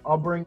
I'll bring.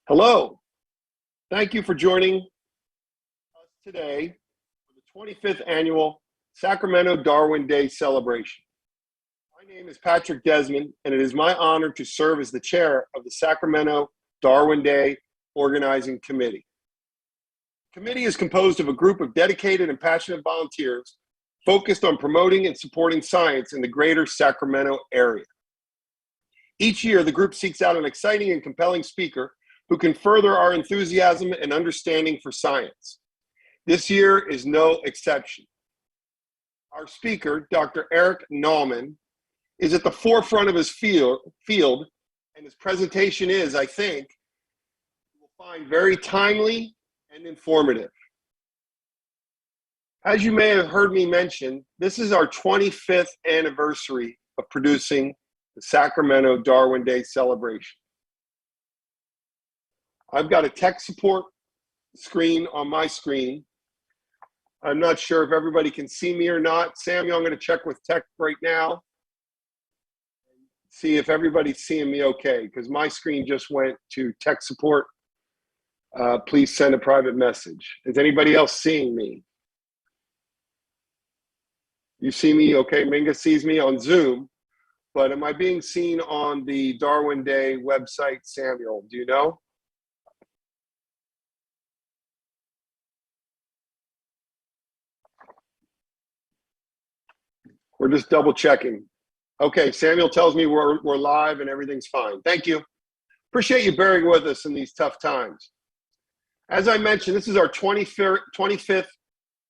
Hello, thank you for joining us today for the 25th annual Sacramento Darwin Day celebration. My name is Patrick Desmond, and it is my honor to serve as the chair of the Sacramento Darwin Day Organizing Committee. The committee is composed of a group of dedicated and passionate volunteers focused on promoting and supporting science in the greater Sacramento area. Each year, the group seeks out an exciting and compelling speaker who can further our enthusiasm and understanding for science. This year is no exception. Our speaker, Dr. Eric Naumann, is at the forefront of his field, and his presentation is, I think, you will find very timely and informative. As you may have heard me mention, this is our 25th anniversary of producing the Sacramento Darwin Day celebration. I've got a tech support screen on my screen. I'm not sure if everybody can see me or not. Samuel, I'm going to check with tech right now. See if everybody's seeing me okay, because my screen just went to tech support. Please send a private message. Is anybody else seeing me? You see me okay? Minga sees me on Zoom, but am I being seen on the Darwin Day website, Samuel? Do you know? We're just double checking. Okay, Samuel tells me we're live and everything's fine. Thank you. Appreciate you bearing with us in these tough times. As I mentioned, this is our 25th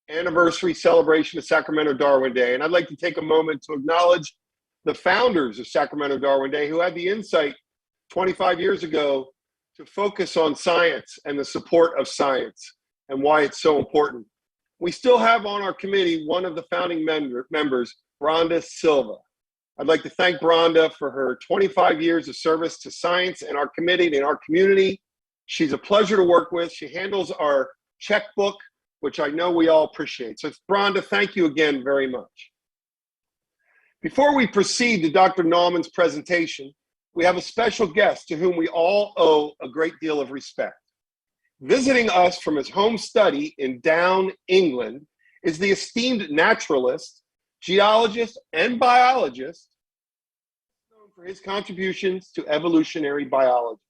anniversary celebration of Sacramento Darwin Day, and I'd like to take a moment to acknowledge the founders of Sacramento Darwin Day who had the insight 25 years ago to focus on science and the support of science and why it's so important. We still have on our committee one of the founding members, Rhonda Silva. I'd like to thank Rhonda for her 25 years of service to science and our committee and our community. She's a pleasure to work with. She handles our checkbook, which I know we all appreciate. So Rhonda, thank you again very much. Before we proceed to Dr. Naumann's presentation, we have a special guest to whom we all owe a great deal of respect. Visiting us from his home study in Down, England, is the esteemed naturalist, geologist, and biologist known for his contributions to evolutionary biology.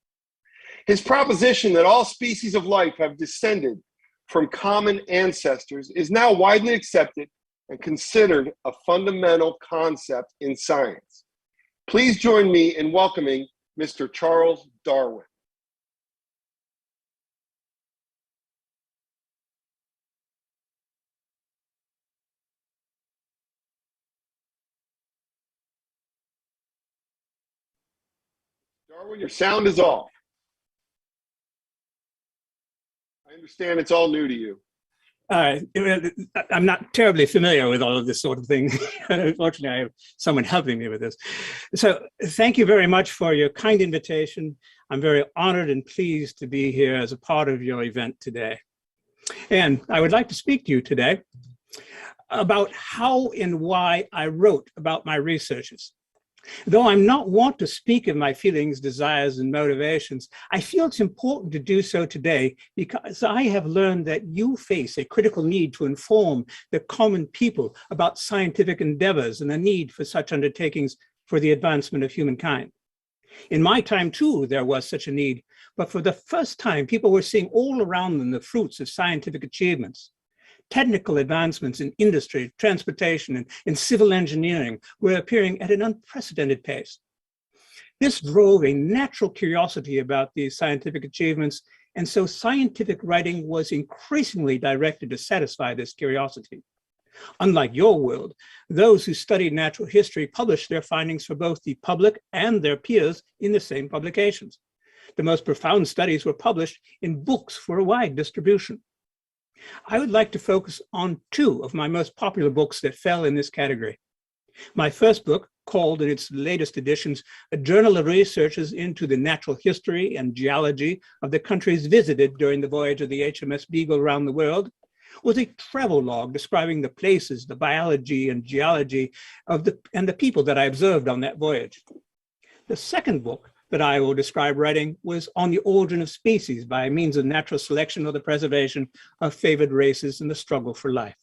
His proposition that all species of life have descended from common ancestors is now widely accepted and considered a fundamental concept in science. Please join me in welcoming Mr. Charles Darwin. Darwin, your sound is off. I understand it's all new to you. I'm not terribly familiar with all of this sort of thing. Unfortunately, I have someone helping me with this. So thank you very much for your kind invitation. I'm very honored and pleased to be here as a part of your event today. And I would like to speak to you today about how and why I wrote about my researches. Though I'm not wont to speak of my feelings, desires, and motivations, I feel it's important to do so today because I have learned that you face a critical need to inform the common people about scientific endeavors and the need for such undertakings for the advancement of humankind. In my time, too, there was such a need, but for the first time, people were seeing all around them the fruits of scientific achievements. Technical advancements in industry, transportation, and civil engineering were appearing at an unprecedented pace. This drove a natural curiosity about these scientific achievements, and so scientific writing was increasingly directed to satisfy this curiosity. Unlike your world, those who studied natural history published their findings for both the public and their peers in the same publications. The most profound studies were published in books for a wide distribution. I would like to focus on two of my most popular books that fell in this category. My first book, called in its latest editions, A Journal of Researches into the Natural History and Geology of the Countries Visited During the Voyage of the HMS Beagle Around the World, was a travel log describing the places, the biology and geology of the people that I observed on that voyage. The second book that I will describe writing was On the Origin of Species by means of natural selection or the preservation of favored races in the struggle for life.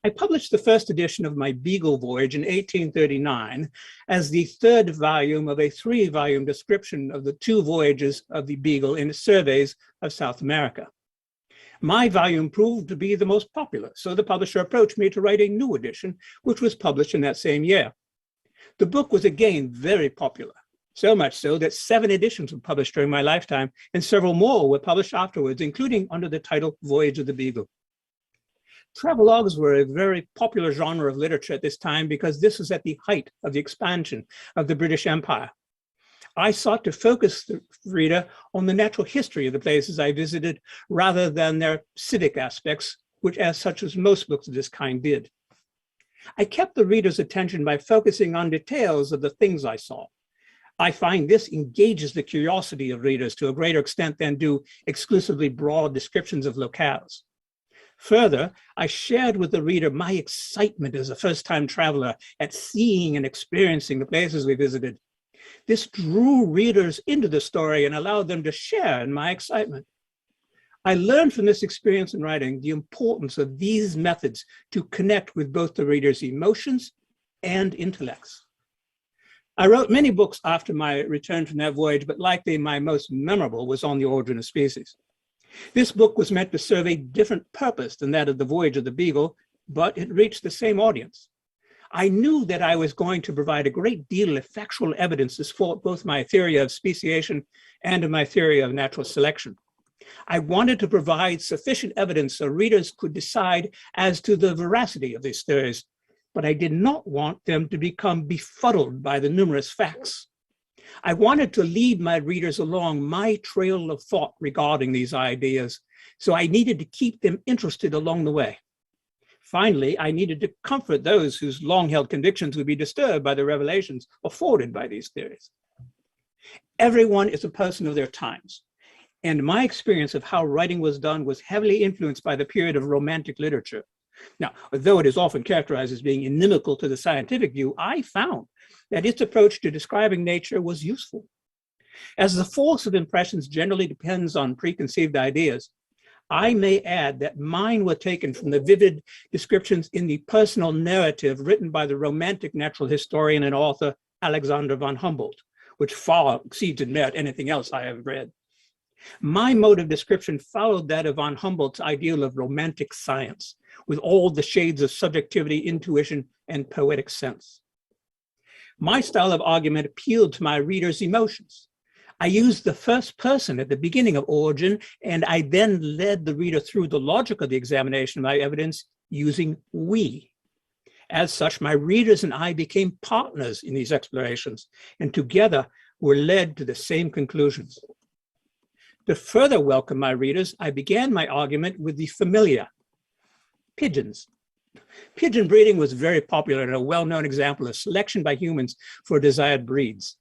I published the first edition of my Beagle voyage in 1839 as the third volume of a 3-volume description of the 2 voyages of the Beagle in surveys of South America. My volume proved to be the most popular, so the publisher approached me to write a new edition, which was published in that same year. The book was again very popular, so much so that 7 editions were published during my lifetime, and several more were published afterwards, including under the title Voyage of the Beagle. Travelogues were a very popular genre of literature at this time because this was at the height of the expansion of the British Empire. I sought to focus the reader on the natural history of the places I visited rather than their civic aspects, which as such as most books of this kind did. I kept the reader's attention by focusing on details of the things I saw. I find this engages the curiosity of readers to a greater extent than do exclusively broad descriptions of locales. Further, I shared with the reader my excitement as a first-time traveler at seeing and experiencing the places we visited. This drew readers into the story and allowed them to share in my excitement. I learned from this experience in writing the importance of these methods to connect with both the reader's emotions and intellects. I wrote many books after my return from that voyage, but likely my most memorable was On the Origin of Species. This book was meant to serve a different purpose than that of the Voyage of the Beagle, but it reached the same audience. I knew that I was going to provide a great deal of factual evidence to support both my theory of speciation and my theory of natural selection. I wanted to provide sufficient evidence so readers could decide as to the veracity of these theories, but I did not want them to become befuddled by the numerous facts. I wanted to lead my readers along my trail of thought regarding these ideas, so I needed to keep them interested along the way. Finally, I needed to comfort those whose long-held convictions would be disturbed by the revelations afforded by these theories. Everyone is a person of their times, and my experience of how writing was done was heavily influenced by the period of Romantic literature. Now, though it is often characterized as being inimical to the scientific view, I found that its approach to describing nature was useful. As the force of impressions generally depends on preconceived ideas, I may add that mine were taken from the vivid descriptions in the personal narrative written by the Romantic natural historian and author Alexander von Humboldt, which far exceeds in merit anything else I have read. My mode of description followed that of von Humboldt's ideal of romantic science, with all the shades of subjectivity, intuition, and poetic sense. My style of argument appealed to my readers' emotions. I used the first person at the beginning of Origin, and I then led the reader through the logic of the examination of my evidence using we. As such, my readers and I became partners in these explorations, and together were led to the same conclusions. To further welcome my readers, I began my argument with the familiar, pigeons. Pigeon breeding was very popular and a well-known example of selection by humans for desired breeds.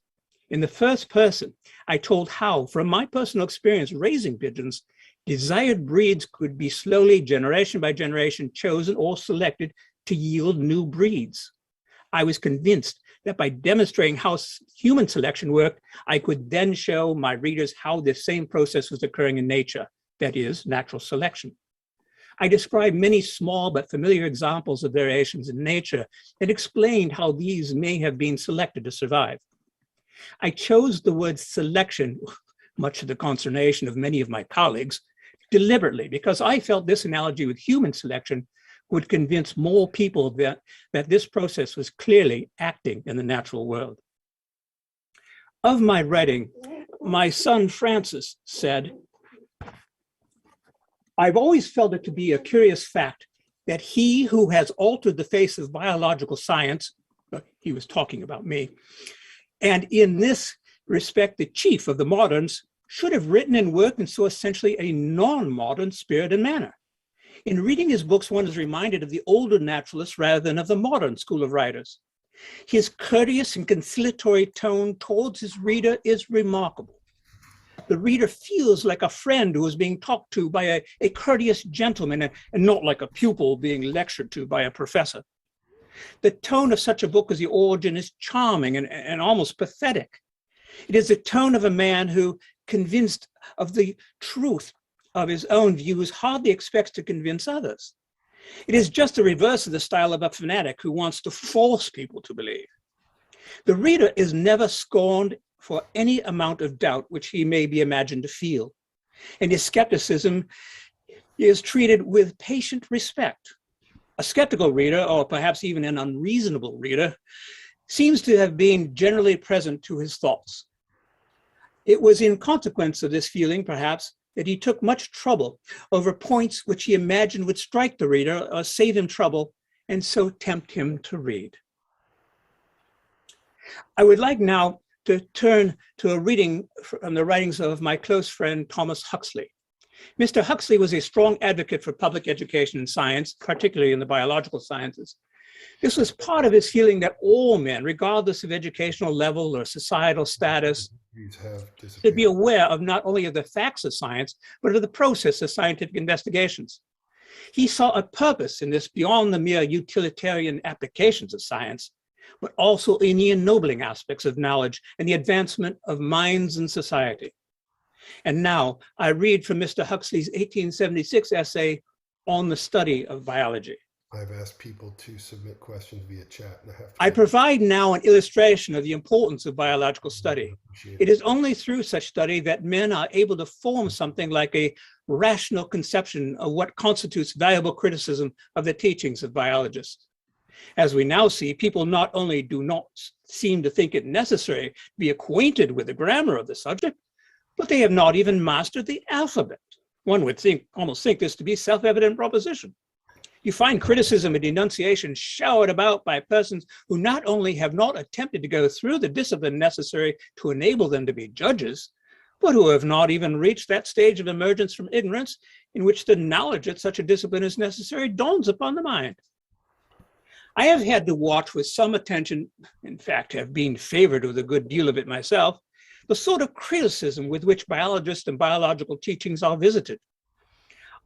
In the first person, I told how, from my personal experience raising pigeons, desired breeds could be slowly, generation by generation, chosen or selected to yield new breeds. I was convinced that by demonstrating how human selection worked, I could then show my readers how this same process was occurring in nature, that is, natural selection. I described many small but familiar examples of variations in nature and explained how these may have been selected to survive. I chose the word selection, much to the consternation of many of my colleagues, deliberately, because I felt this analogy with human selection would convince more people that this process was clearly acting in the natural world. Of my writing, my son Francis said, "I've always felt it to be a curious fact that he who has altered the face of biological science," he was talking about me, "and in this respect the chief of the moderns, should have written and worked in so essentially a non-modern spirit and manner. In reading his books, one is reminded of the older naturalists rather than of the modern school of writers. His courteous and conciliatory tone towards his reader is remarkable. The reader feels like a friend who is being talked to by a courteous gentleman and not like a pupil being lectured to by a professor. The tone of such a book as The Origin is charming and almost pathetic. It is the tone of a man who, convinced of the truth of his own views, hardly expects to convince others. It is just the reverse of the style of a fanatic who wants to force people to believe. The reader is never scorned for any amount of doubt which he may be imagined to feel, and his skepticism is treated with patient respect. A skeptical reader, or perhaps even an unreasonable reader, seems to have been generally present to his thoughts. It was in consequence of this feeling, perhaps, that he took much trouble over points which he imagined would strike the reader or save him trouble, and so tempt him to read." I would like now to turn to a reading from the writings of my close friend, Thomas Huxley. Mr. Huxley was a strong advocate for public education in science, particularly in the biological sciences. This was part of his feeling that all men, regardless of educational level or societal status, should be aware of not only of the facts of science, but of the process of scientific investigations. He saw a purpose in this beyond the mere utilitarian applications of science, but also in the ennobling aspects of knowledge and the advancement of minds and society. And now I read from Mr. Huxley's 1876 essay on the study of biology. I've asked people to submit questions via chat. And I provide now an illustration of the importance of biological study. It is only through such study that men are able to form something like a rational conception of what constitutes valuable criticism of the teachings of biologists. As we now see, people not only do not seem to think it necessary to be acquainted with the grammar of the subject, but they have not even mastered the alphabet. One would almost think this to be a self-evident proposition. You find criticism and denunciation showered about by persons who not only have not attempted to go through the discipline necessary to enable them to be judges, but who have not even reached that stage of emergence from ignorance in which the knowledge that such a discipline is necessary dawns upon the mind. I have had to watch with some attention, in fact, have been favored with a good deal of it myself, the sort of criticism with which biologists and biological teachings are visited.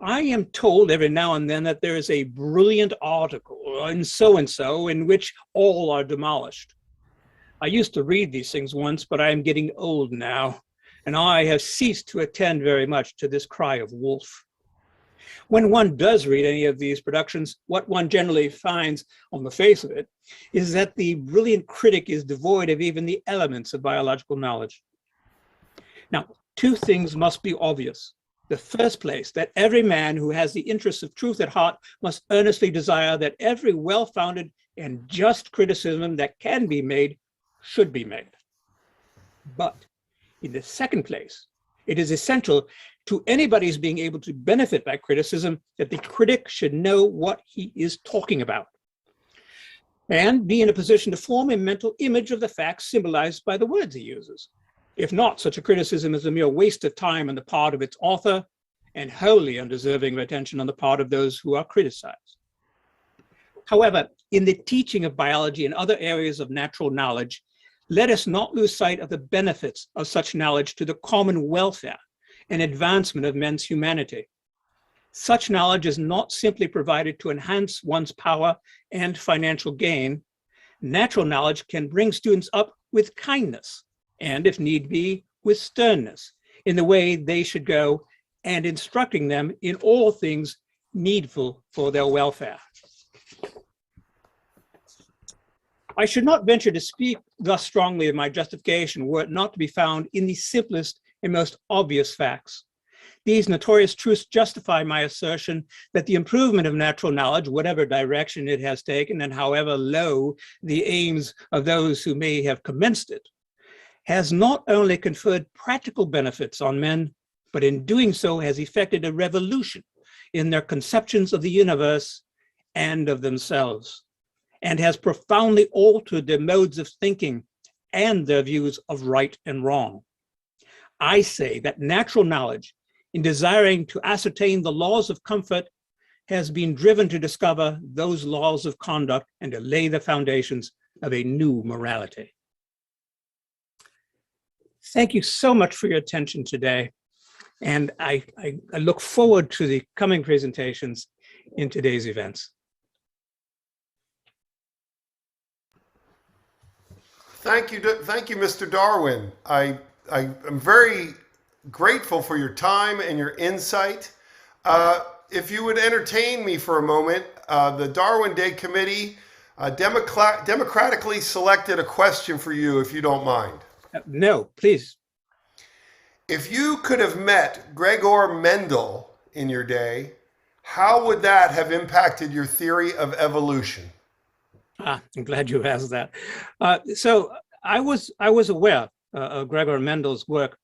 I am told every now and then that there is a brilliant article in so-and-so in which all are demolished. I used to read these things once, but I am getting old now, and I have ceased to attend very much to this cry of wolf. When one does read any of these productions, what one generally finds on the face of it is that the brilliant critic is devoid of even the elements of biological knowledge. Now, two things must be obvious. The first place, that every man who has the interests of truth at heart must earnestly desire that every well-founded and just criticism that can be made should be made. But in the second place, it is essential to anybody's being able to benefit by criticism that the critic should know what he is talking about and be in a position to form a mental image of the facts symbolized by the words he uses. If not, such a criticism is a mere waste of time on the part of its author and wholly undeserving of attention on the part of those who are criticized. However, in the teaching of biology and other areas of natural knowledge, let us not lose sight of the benefits of such knowledge to the common welfare and advancement of men's humanity. Such knowledge is not simply provided to enhance one's power and financial gain. Natural knowledge can bring students up with kindness and, if need be, with sternness in the way they should go, and instructing them in all things needful for their welfare. I should not venture to speak thus strongly of my justification were it not to be found in the simplest and most obvious facts. These notorious truths justify my assertion that the improvement of natural knowledge, whatever direction it has taken and however low the aims of those who may have commenced it, has not only conferred practical benefits on men, but in doing so has effected a revolution in their conceptions of the universe and of themselves, and has profoundly altered their modes of thinking and their views of right and wrong. I say that natural knowledge, in desiring to ascertain the laws of comfort, has been driven to discover those laws of conduct and to lay the foundations of a new morality. Thank you so much for your attention today. And I look forward to the coming presentations in today's events. Thank you, Mr. Darwin. I am very grateful for your time and your insight. If you would entertain me for a moment, the Darwin Day Committee democratically selected a question for you, if you don't mind. No, please. If you could have met Gregor Mendel in your day, how would that have impacted your theory of evolution? I'm glad you asked that. So I was aware of Gregor Mendel's work.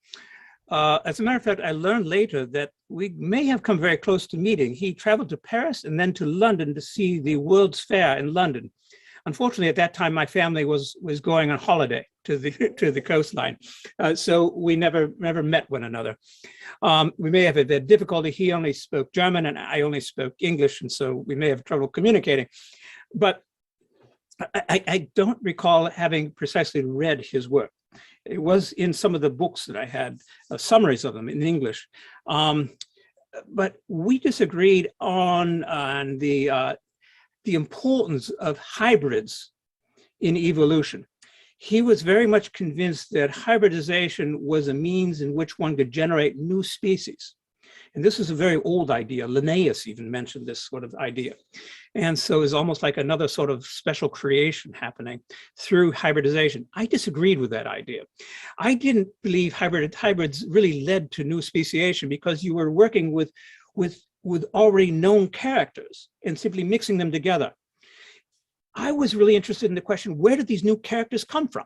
As a matter of fact, I learned later that we may have come very close to meeting. He traveled to Paris and then to London to see the World's Fair in London. Unfortunately, at that time, my family was going on holiday to the coastline, so we never met one another. We may have had difficulty. He only spoke German, and I only spoke English, and so we may have trouble communicating. But I don't recall having precisely read his work. It was in some of the books that I had, summaries of them in English. But we disagreed on the importance of hybrids in evolution. He was very much convinced that hybridization was a means in which one could generate new species. And this is a very old idea. Linnaeus even mentioned this sort of idea. And so it's almost like another sort of special creation happening through hybridization. I disagreed with that idea. I didn't believe hybrids really led to new speciation because you were working with already known characters and simply mixing them together. I was really interested in the question, where did these new characters come from?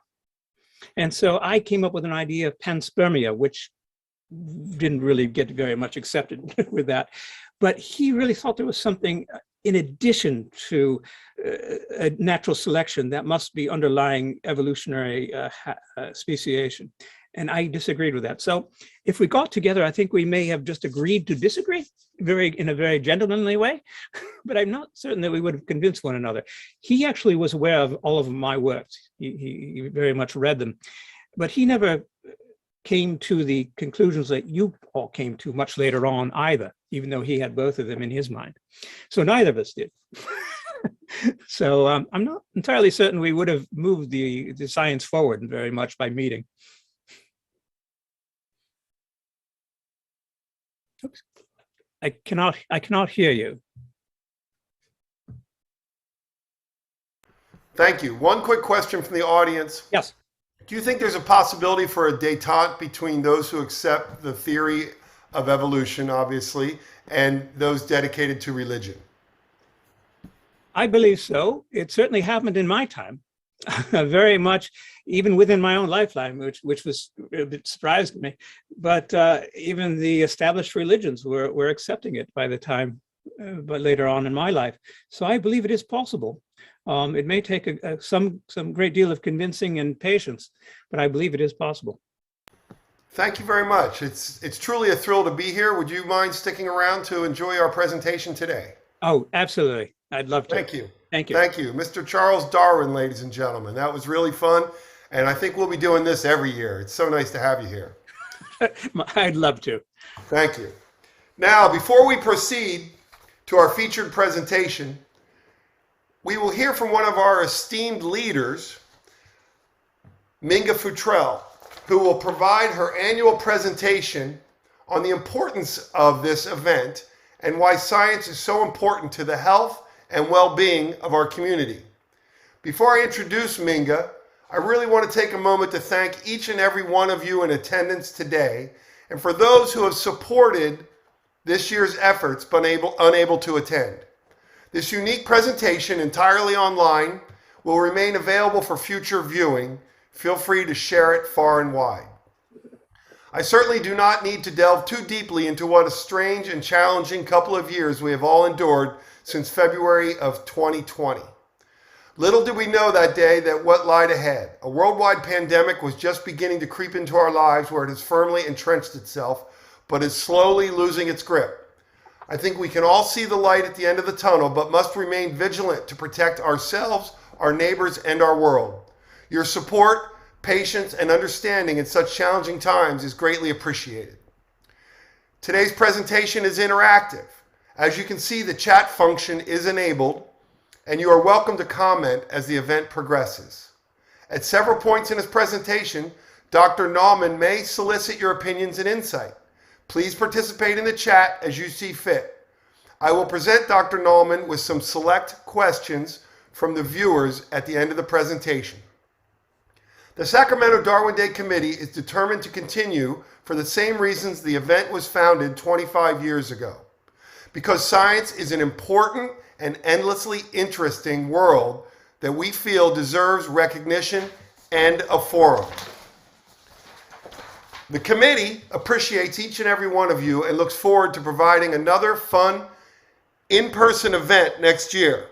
And so I came up with an idea of panspermia, which didn't really get very much accepted with that. But he really thought there was something in addition to a natural selection that must be underlying evolutionary speciation. And I disagreed with that. So if we got together, I think we may have just agreed to disagree in a very gentlemanly way, but I'm not certain that we would have convinced one another. He actually was aware of all of my works. He very much read them, but he never came to the conclusions that you all came to much later on either, even though he had both of them in his mind. So neither of us did. So I'm not entirely certain we would have moved the science forward very much by meeting. Oops. I cannot hear you. Thank you. One quick question from the audience. Yes. Do you think there's a possibility for a détente between those who accept the theory of evolution, obviously, and those dedicated to religion? I believe so. It certainly happened in my time, very much, even within my own lifetime, which was a bit surprised me. But even the established religions were accepting it by the time, but later on in my life. So I believe it is possible. It may take some great deal of convincing and patience, but I believe it is possible. Thank you very much. It's truly a thrill to be here. Would you mind sticking around to enjoy our presentation today? Oh, absolutely. I'd love to. Thank you. Thank you. Thank you. Mr. Charles Darwin, ladies and gentlemen. That was really fun, and I think we'll be doing this every year. It's so nice to have you here. I'd love to. Thank you. Now, before we proceed to our featured presentation, we will hear from one of our esteemed leaders, Minga Futrell, who will provide her annual presentation on the importance of this event and why science is so important to the health and well-being of our community. Before I introduce Minga, I really want to take a moment to thank each and every one of you in attendance today, and for those who have supported this year's efforts but unable to attend. This unique presentation, entirely online, will remain available for future viewing. Feel free to share it far and wide. I certainly do not need to delve too deeply into what a strange and challenging couple of years we have all endured since February of 2020. Little did we know that day that what lied ahead. A worldwide pandemic was just beginning to creep into our lives where it has firmly entrenched itself, but is slowly losing its grip. I think we can all see the light at the end of the tunnel, but must remain vigilant to protect ourselves, our neighbors, and our world. Your support, patience, and understanding in such challenging times is greatly appreciated. Today's presentation is interactive. As you can see, the chat function is enabled, and you are welcome to comment as the event progresses. At several points in his presentation, Dr. Naumann may solicit your opinions and insight. Please participate in the chat as you see fit. I will present Dr. Naumann with some select questions from the viewers at the end of the presentation. The Sacramento Darwin Day Committee is determined to continue for the same reasons the event was founded 25 years ago. Because science is an important and endlessly interesting world that we feel deserves recognition and a forum. The committee appreciates each and every one of you and looks forward to providing another fun in-person event next year.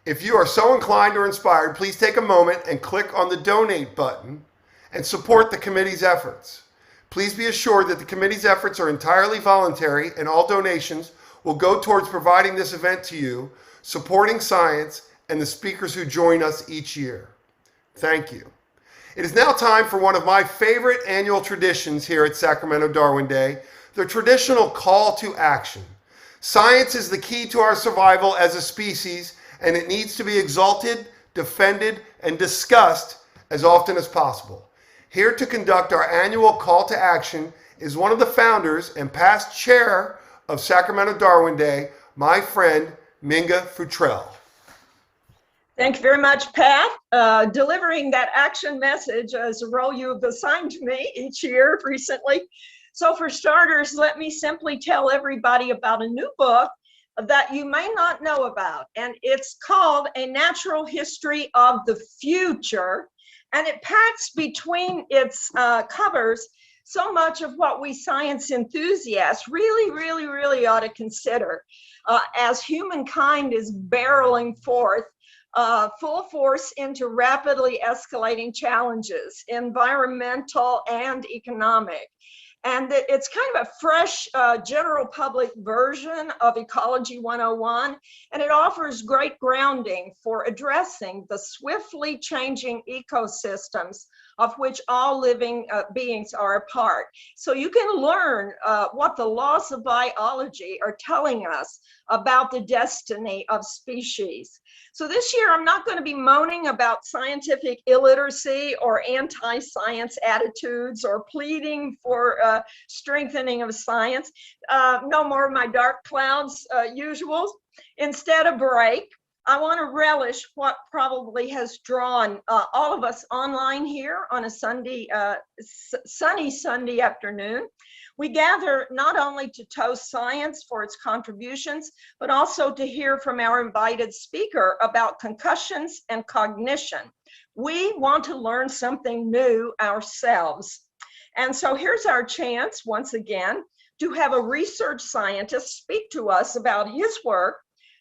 If you are so inclined or inspired, please take a moment and click on the donate button and support the committee's efforts. Please be assured that the committee's efforts are entirely voluntary and all donations will go towards providing this event to you, supporting science, and the speakers who join us each year. Thank you. It is now time for one of my favorite annual traditions here at Sacramento Darwin Day, the traditional call to action. Science is the key to our survival as a species, and it needs to be exalted, defended, and discussed as often as possible. Here to conduct our annual call to action is one of the founders and past chair of Sacramento Darwin Day, my friend, Minga Futrell. Thank you very much, Pat. Delivering that action message is a role you have assigned to me each year recently. So for starters, let me simply tell everybody about a new book that you may not know about, and it's called A Natural History of the Future, and it packs between its covers so much of what we science enthusiasts really ought to consider as humankind is barreling forth full force into rapidly escalating challenges, environmental and economic. And it's kind of a fresh general public version of Ecology 101, and it offers great grounding for addressing the swiftly changing ecosystems of which all living beings are a part. So you can learn what the laws of biology are telling us about the destiny of species. So this year, I'm not going to be moaning about scientific illiteracy or anti-science attitudes or pleading for strengthening of science. No more of my dark clouds usuals. Instead, a break. I want to relish what probably has drawn all of us online here on a sunny Sunday afternoon. We gather not only to toast science for its contributions, but also to hear from our invited speaker about concussions and cognition. We want to learn something new ourselves. And so here's our chance, once again, to have a research scientist speak to us about his work,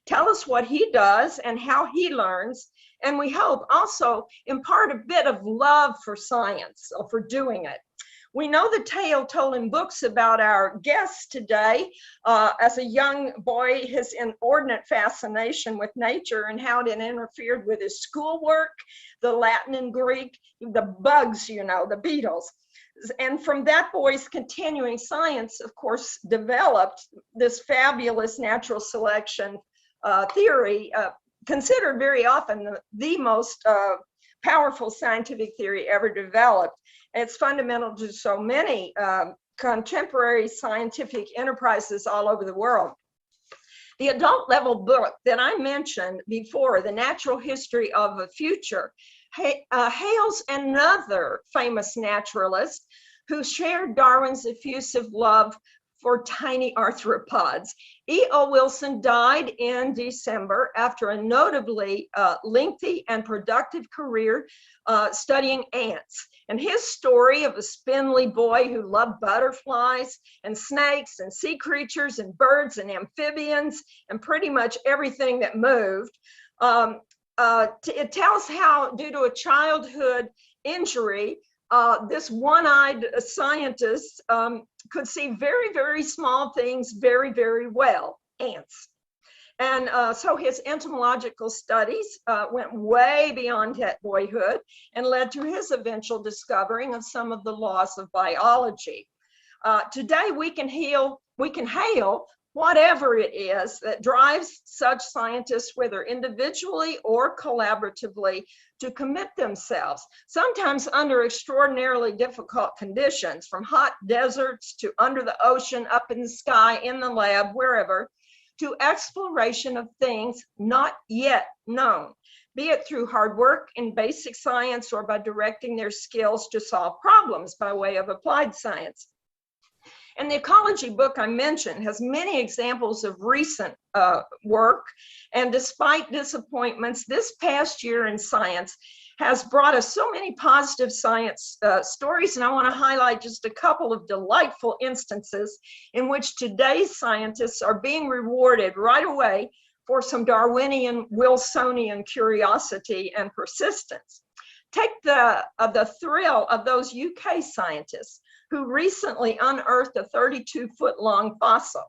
tell us what he does and how he learns, and we hope also impart a bit of love for science or for doing it. We know the tale told in books about our guest today. As a young boy, his inordinate fascination with nature and how it interfered with his schoolwork, the Latin and Greek, the bugs, you know, the beetles. And from that boy's continuing science, of course, developed this fabulous natural selection theory, considered very often the most powerful scientific theory ever developed. It's fundamental to so many contemporary scientific enterprises all over the world. The adult level book that I mentioned before, The Natural History of the Future, hails another famous naturalist who shared Darwin's effusive love for tiny arthropods. E.O. Wilson died in December after a notably lengthy and productive career studying ants. And his story of a spindly boy who loved butterflies and snakes and sea creatures and birds and amphibians and pretty much everything that moved. It tells how, due to a childhood injury, this one-eyed scientist could see very, very small things very, very well, ants. And so his entomological studies went way beyond that boyhood and led to his eventual discovering of some of the laws of biology. Today we can hail whatever it is that drives such scientists, whether individually or collaboratively, to commit themselves, sometimes under extraordinarily difficult conditions, from hot deserts to under the ocean, up in the sky, in the lab, wherever, to exploration of things not yet known, be it through hard work in basic science or by directing their skills to solve problems by way of applied science. And the ecology book I mentioned has many examples of recent work. And despite disappointments, this past year in science has brought us so many positive science stories. And I want to highlight just a couple of delightful instances in which today's scientists are being rewarded right away for some Darwinian, Wilsonian curiosity and persistence. Take the thrill of those UK scientists who recently unearthed a 32-foot long fossil.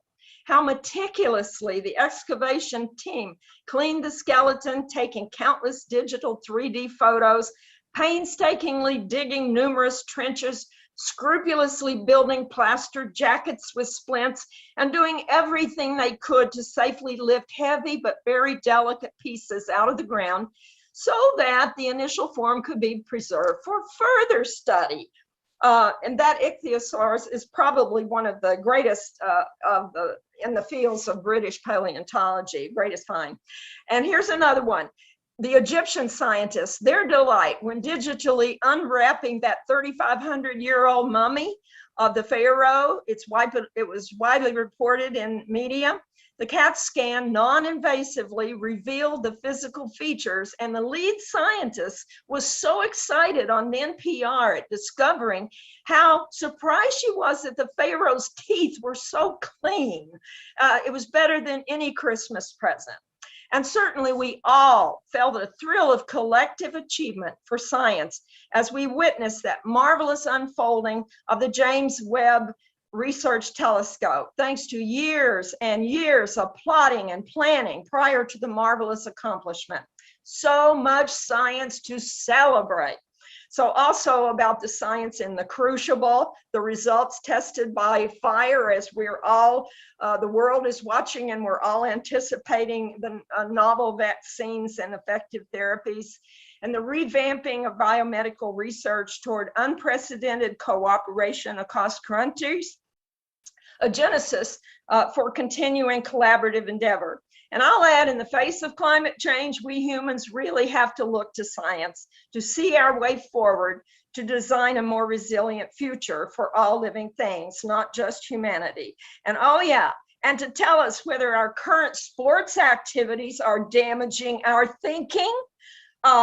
How meticulously the excavation team cleaned the skeleton, taking countless digital 3D photos, painstakingly digging numerous trenches, scrupulously building plaster jackets with splints, and doing everything they could to safely lift heavy but very delicate pieces out of the ground so that the initial form could be preserved for further study. And that ichthyosaurus is probably one of the greatest in the fields of British paleontology, greatest find. And here's another one. The Egyptian scientists, their delight when digitally unwrapping that 3,500-year-old mummy of the pharaoh. It was widely reported in media. The CAT scan non-invasively revealed the physical features, and the lead scientist was so excited on NPR at discovering how surprised she was that the pharaoh's teeth were so clean. It was better than any Christmas present. And certainly we all felt a thrill of collective achievement for science as we witnessed that marvelous unfolding of the James Webb Research Telescope, thanks to years and years of plotting and planning prior to the marvelous accomplishment. So much science to celebrate. So also about the science in the crucible, the results tested by fire as we're all, the world is watching and we're all anticipating the novel vaccines and effective therapies, and the revamping of biomedical research toward unprecedented cooperation across countries, a genesis for continuing collaborative endeavor. And I'll add, in the face of climate change, we humans really have to look to science to see our way forward to design a more resilient future for all living things, not just humanity. And oh yeah, and to tell us whether our current sports activities are damaging our thinking.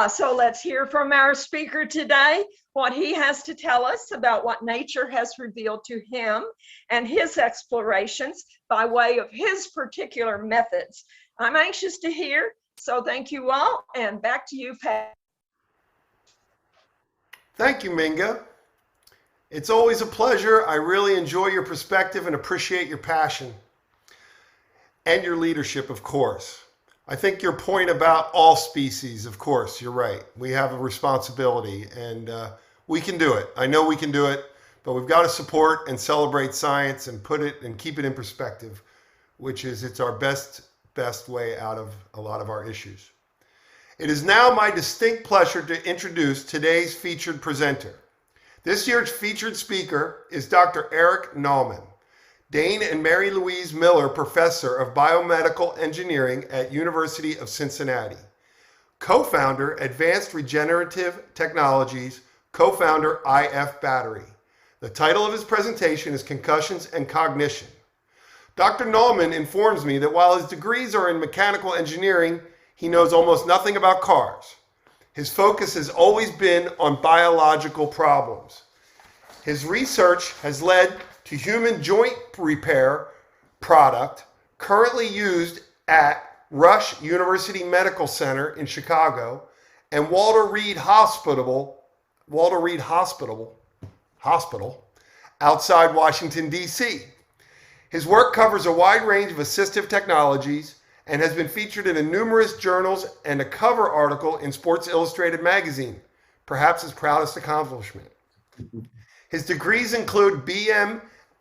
So let's hear from our speaker today, what he has to tell us about what nature has revealed to him and his explorations by way of his particular methods. I'm anxious to hear, so thank you all, and back to you, Pat. Thank you, Minga. It's always a pleasure. I really enjoy your perspective and appreciate your passion and your leadership, of course. I think your point about all species, of course, you're right. We have a responsibility, and we can do it. I know we can do it, but we've got to support and celebrate science and put it and keep it in perspective, which is it's our best way out of a lot of our issues. It is now my distinct pleasure to introduce today's featured presenter. This year's featured speaker is Dr. Eric Naumann. Dane and Mary Louise Miller, Professor of Biomedical Engineering at University of Cincinnati. Co-founder, Advanced Regenerative Technologies, co-founder, IF Battery. The title of his presentation is Concussions and Cognition. Dr. Nauman informs me that while his degrees are in mechanical engineering, he knows almost nothing about cars. His focus has always been on biological problems. His research has led to human joint repair product currently used at Rush University Medical Center in Chicago and Walter Reed Hospital outside Washington, D.C. His work covers a wide range of assistive technologies and has been featured in numerous journals and a cover article in Sports Illustrated magazine, perhaps his proudest accomplishment. His degrees include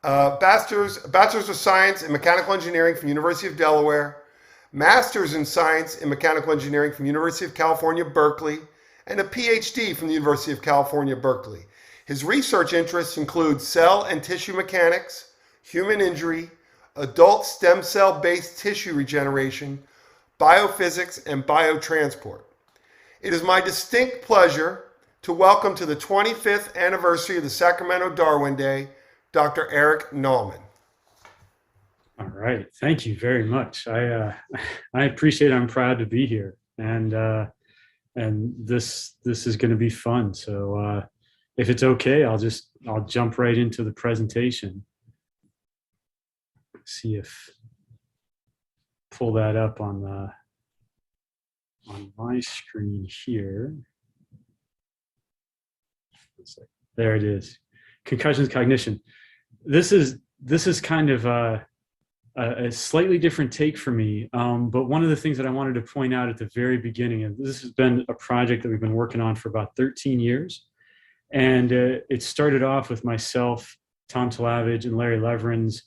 Bachelor's of Science in Mechanical Engineering from University of Delaware, Master's in Science in Mechanical Engineering from University of California, Berkeley, and a PhD from the University of California, Berkeley. His research interests include cell and tissue mechanics, human injury, adult stem cell-based tissue regeneration, biophysics, and biotransport. It is my distinct pleasure to welcome to the 25th anniversary of the Sacramento Darwin Day, Dr. Eric Nauman. All right, thank you very much. I appreciate it. I'm proud to be here, and this is going to be fun. So if it's okay, I'll jump right into the presentation. See if pull that up on my screen here. There it is. Concussions, cognition. This is kind of a slightly different take for me, but one of the things that I wanted to point out at the very beginning, and this has been a project that we've been working on for about 13 years, and it started off with myself, Tom Talavage, and Larry Leverins,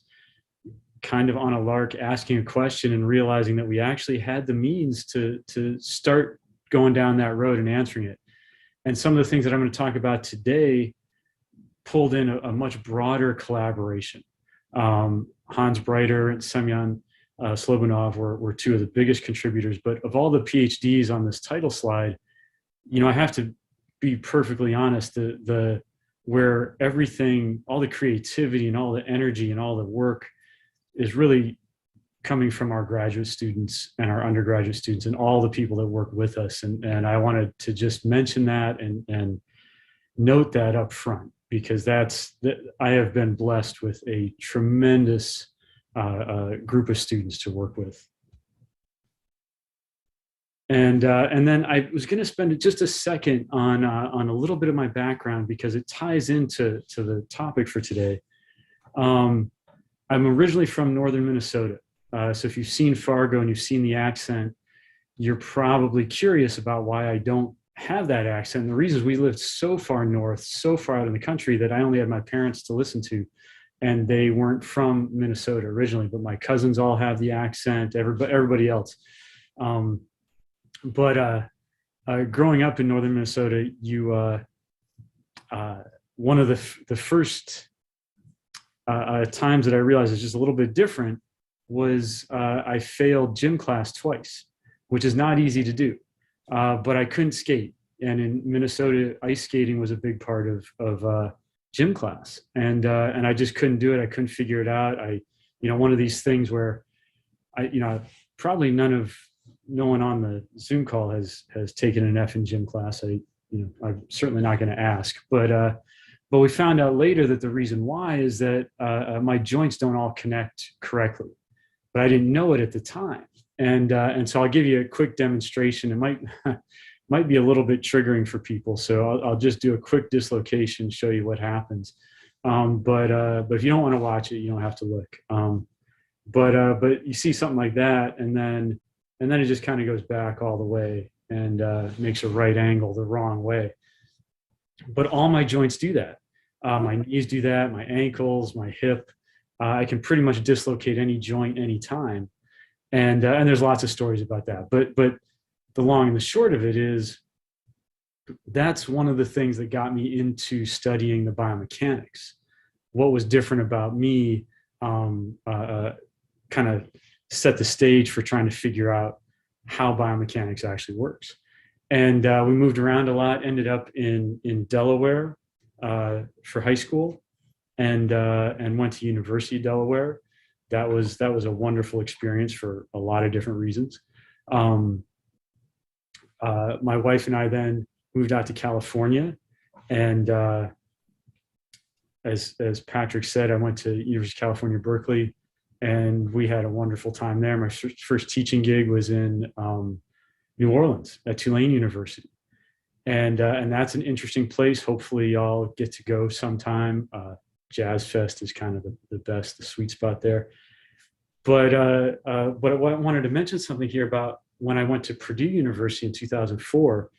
kind of on a lark asking a question and realizing that we actually had the means to start going down that road and answering it. And some of the things that I'm going to talk about today pulled in a much broader collaboration. Hans Breiter and Semyon Slobunov were two of the biggest contributors, but of all the PhDs on this title slide, I have to be perfectly honest, where everything, all the creativity and all the energy and all the work is really coming from our graduate students and our undergraduate students and all the people that work with us. And I wanted to just mention that and note that up front, because I have been blessed with a tremendous group of students to work with. And then I was going to spend just a second on a little bit of my background, because it ties into the topic for today. I'm originally from northern Minnesota. So if you've seen Fargo and you've seen the accent, you're probably curious about why I don't have that accent. And the reason is we lived so far north, so far out in the country, that I only had my parents to listen to. And they weren't from Minnesota originally, but my cousins all have the accent, everybody else. But growing up in northern Minnesota, one of the first times that I realized it's just a little bit different was I failed gym class twice, which is not easy to do, but I couldn't skate. And in Minnesota, ice skating was a big part of gym class, and I just couldn't do it. I couldn't figure it out. One of these things where probably no one on the Zoom call has taken an F in gym class. I'm certainly not going to ask, but we found out later that the reason why is that my joints don't all connect correctly, but I didn't know it at the time. And so I'll give you a quick demonstration. It might be a little bit triggering for people, so I'll just do a quick dislocation, show you what happens. But if you don't want to watch it, you don't have to look. But you see something like that, and then it just kind of goes back all the way and makes a right angle the wrong way. But all my joints do that. My knees do that, my ankles, my hip. I can pretty much dislocate any joint anytime. And there's lots of stories about that. But the long and the short of it is that's one of the things that got me into studying the biomechanics. What was different about me kind of set the stage for trying to figure out how biomechanics actually works. And we moved around a lot, ended up in Delaware for high school, and went to University of Delaware. That was a wonderful experience for a lot of different reasons. My wife and I then moved out to California, and as Patrick said, I went to University of California, Berkeley, and we had a wonderful time there. My first teaching gig was in New Orleans at Tulane University, and that's an interesting place. Hopefully, y'all get to go sometime. Jazz Fest is kind of the best, the sweet spot there. But I wanted to mention something here about when I went to Purdue University in 2004.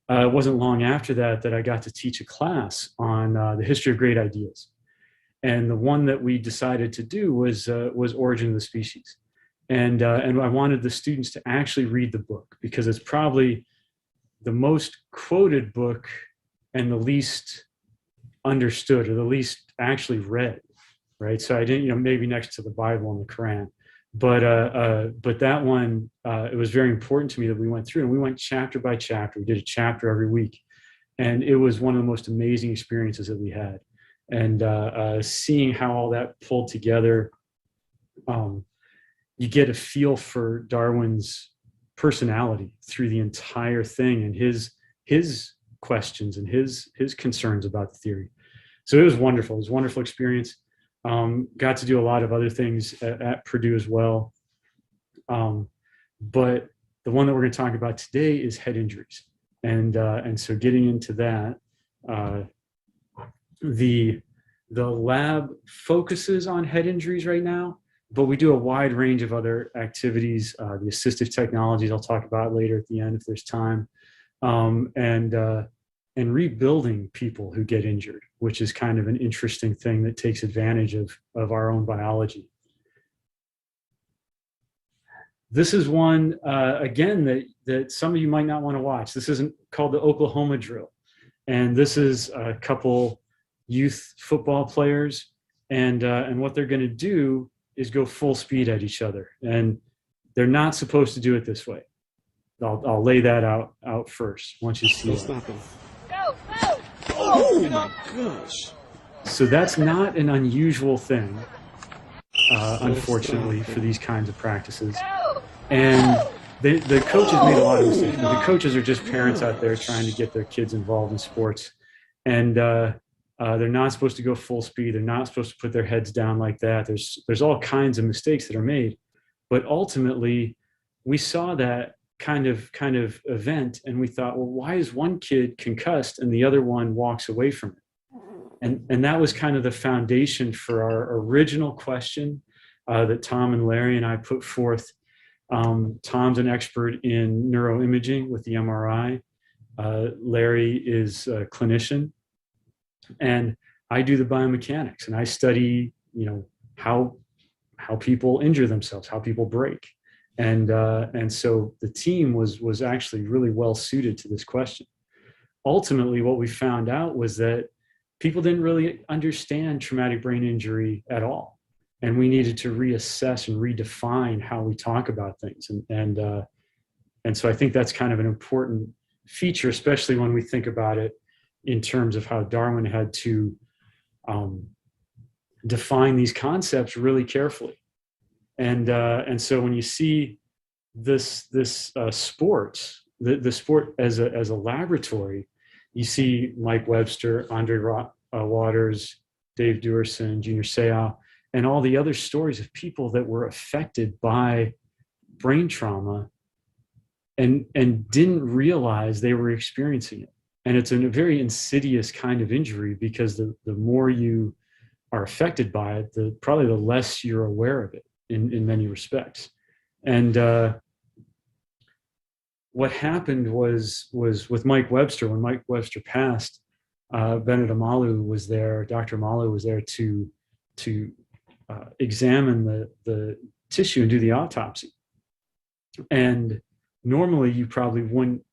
It wasn't long after that I got to teach a class on the history of great ideas. And the one that we decided to do was Origin of the Species. And I wanted the students to actually read the book, because it's probably the most quoted book and the least understood, or the least actually read, right? So I didn't, maybe next to the Bible and the Quran. But that one, it was very important to me that we went through, and we went chapter by chapter. We did a chapter every week. And it was one of the most amazing experiences that we had. And seeing how all that pulled together, you get a feel for Darwin's personality through the entire thing, and his questions and his concerns about the theory. So it was wonderful. It was a wonderful experience. Got to do a lot of other things at Purdue as well. But the one that we're going to talk about today is head injuries. And so getting into that, the lab focuses on head injuries right now, but we do a wide range of other activities, the assistive technologies I'll talk about later at the end if there's time, and rebuilding people who get injured, which is kind of an interesting thing that takes advantage of our own biology. This is one, again, that some of you might not want to watch. This isn't called the Oklahoma drill. And this is a couple youth football players, and what they're going to do is go full speed at each other. And they're not supposed to do it this way. I'll lay that out first once you see it. Go, go! Oh my gosh. So that's not an unusual thing, unfortunately, for these kinds of practices. And the coaches made a lot of mistakes. The coaches are just parents out there trying to get their kids involved in sports. And they're not supposed to go full speed. They're not supposed to put their heads down like that. There's all kinds of mistakes that are made. But ultimately, we saw that kind of event, and we thought, well, why is one kid concussed and the other one walks away from it? And that was kind of the foundation for our original question that Tom and Larry and I put forth. Tom's an expert in neuroimaging with the MRI. Larry is a clinician, and I do the biomechanics, and I study, how people injure themselves, how people break. And so the team was actually really well suited to this question. Ultimately, what we found out was that people didn't really understand traumatic brain injury at all. And we needed to reassess and redefine how we talk about things. And so I think that's kind of an important feature, especially when we think about it in terms of how Darwin had to define these concepts really carefully. And so when you see this sport, the sport as a laboratory, you see Mike Webster, Andre Waters, Dave Duerson, Junior Seau, and all the other stories of people that were affected by brain trauma and didn't realize they were experiencing it. And it's a very insidious kind of injury, because the more you are affected by it, probably the less you're aware of it in many respects. And what happened was with Mike Webster, when Mike Webster passed, Bennett Amalu was there, Dr. Amalu was there to examine the tissue and do the autopsy. And normally you probably wouldn't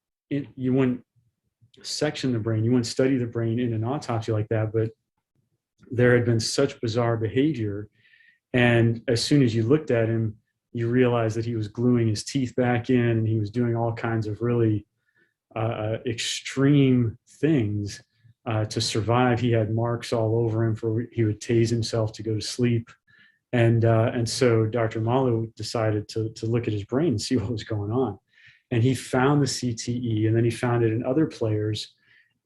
section the brain, you wouldn't study the brain in an autopsy like that, but there had been such bizarre behavior And as soon as you looked at him, you realized that he was gluing his teeth back in, and he was doing all kinds of really extreme things to survive. He had marks all over him for he would tase himself to go to sleep. And so Dr. Malu decided to look at his brain and see what was going on. And he found the CTE, and then he found it in other players.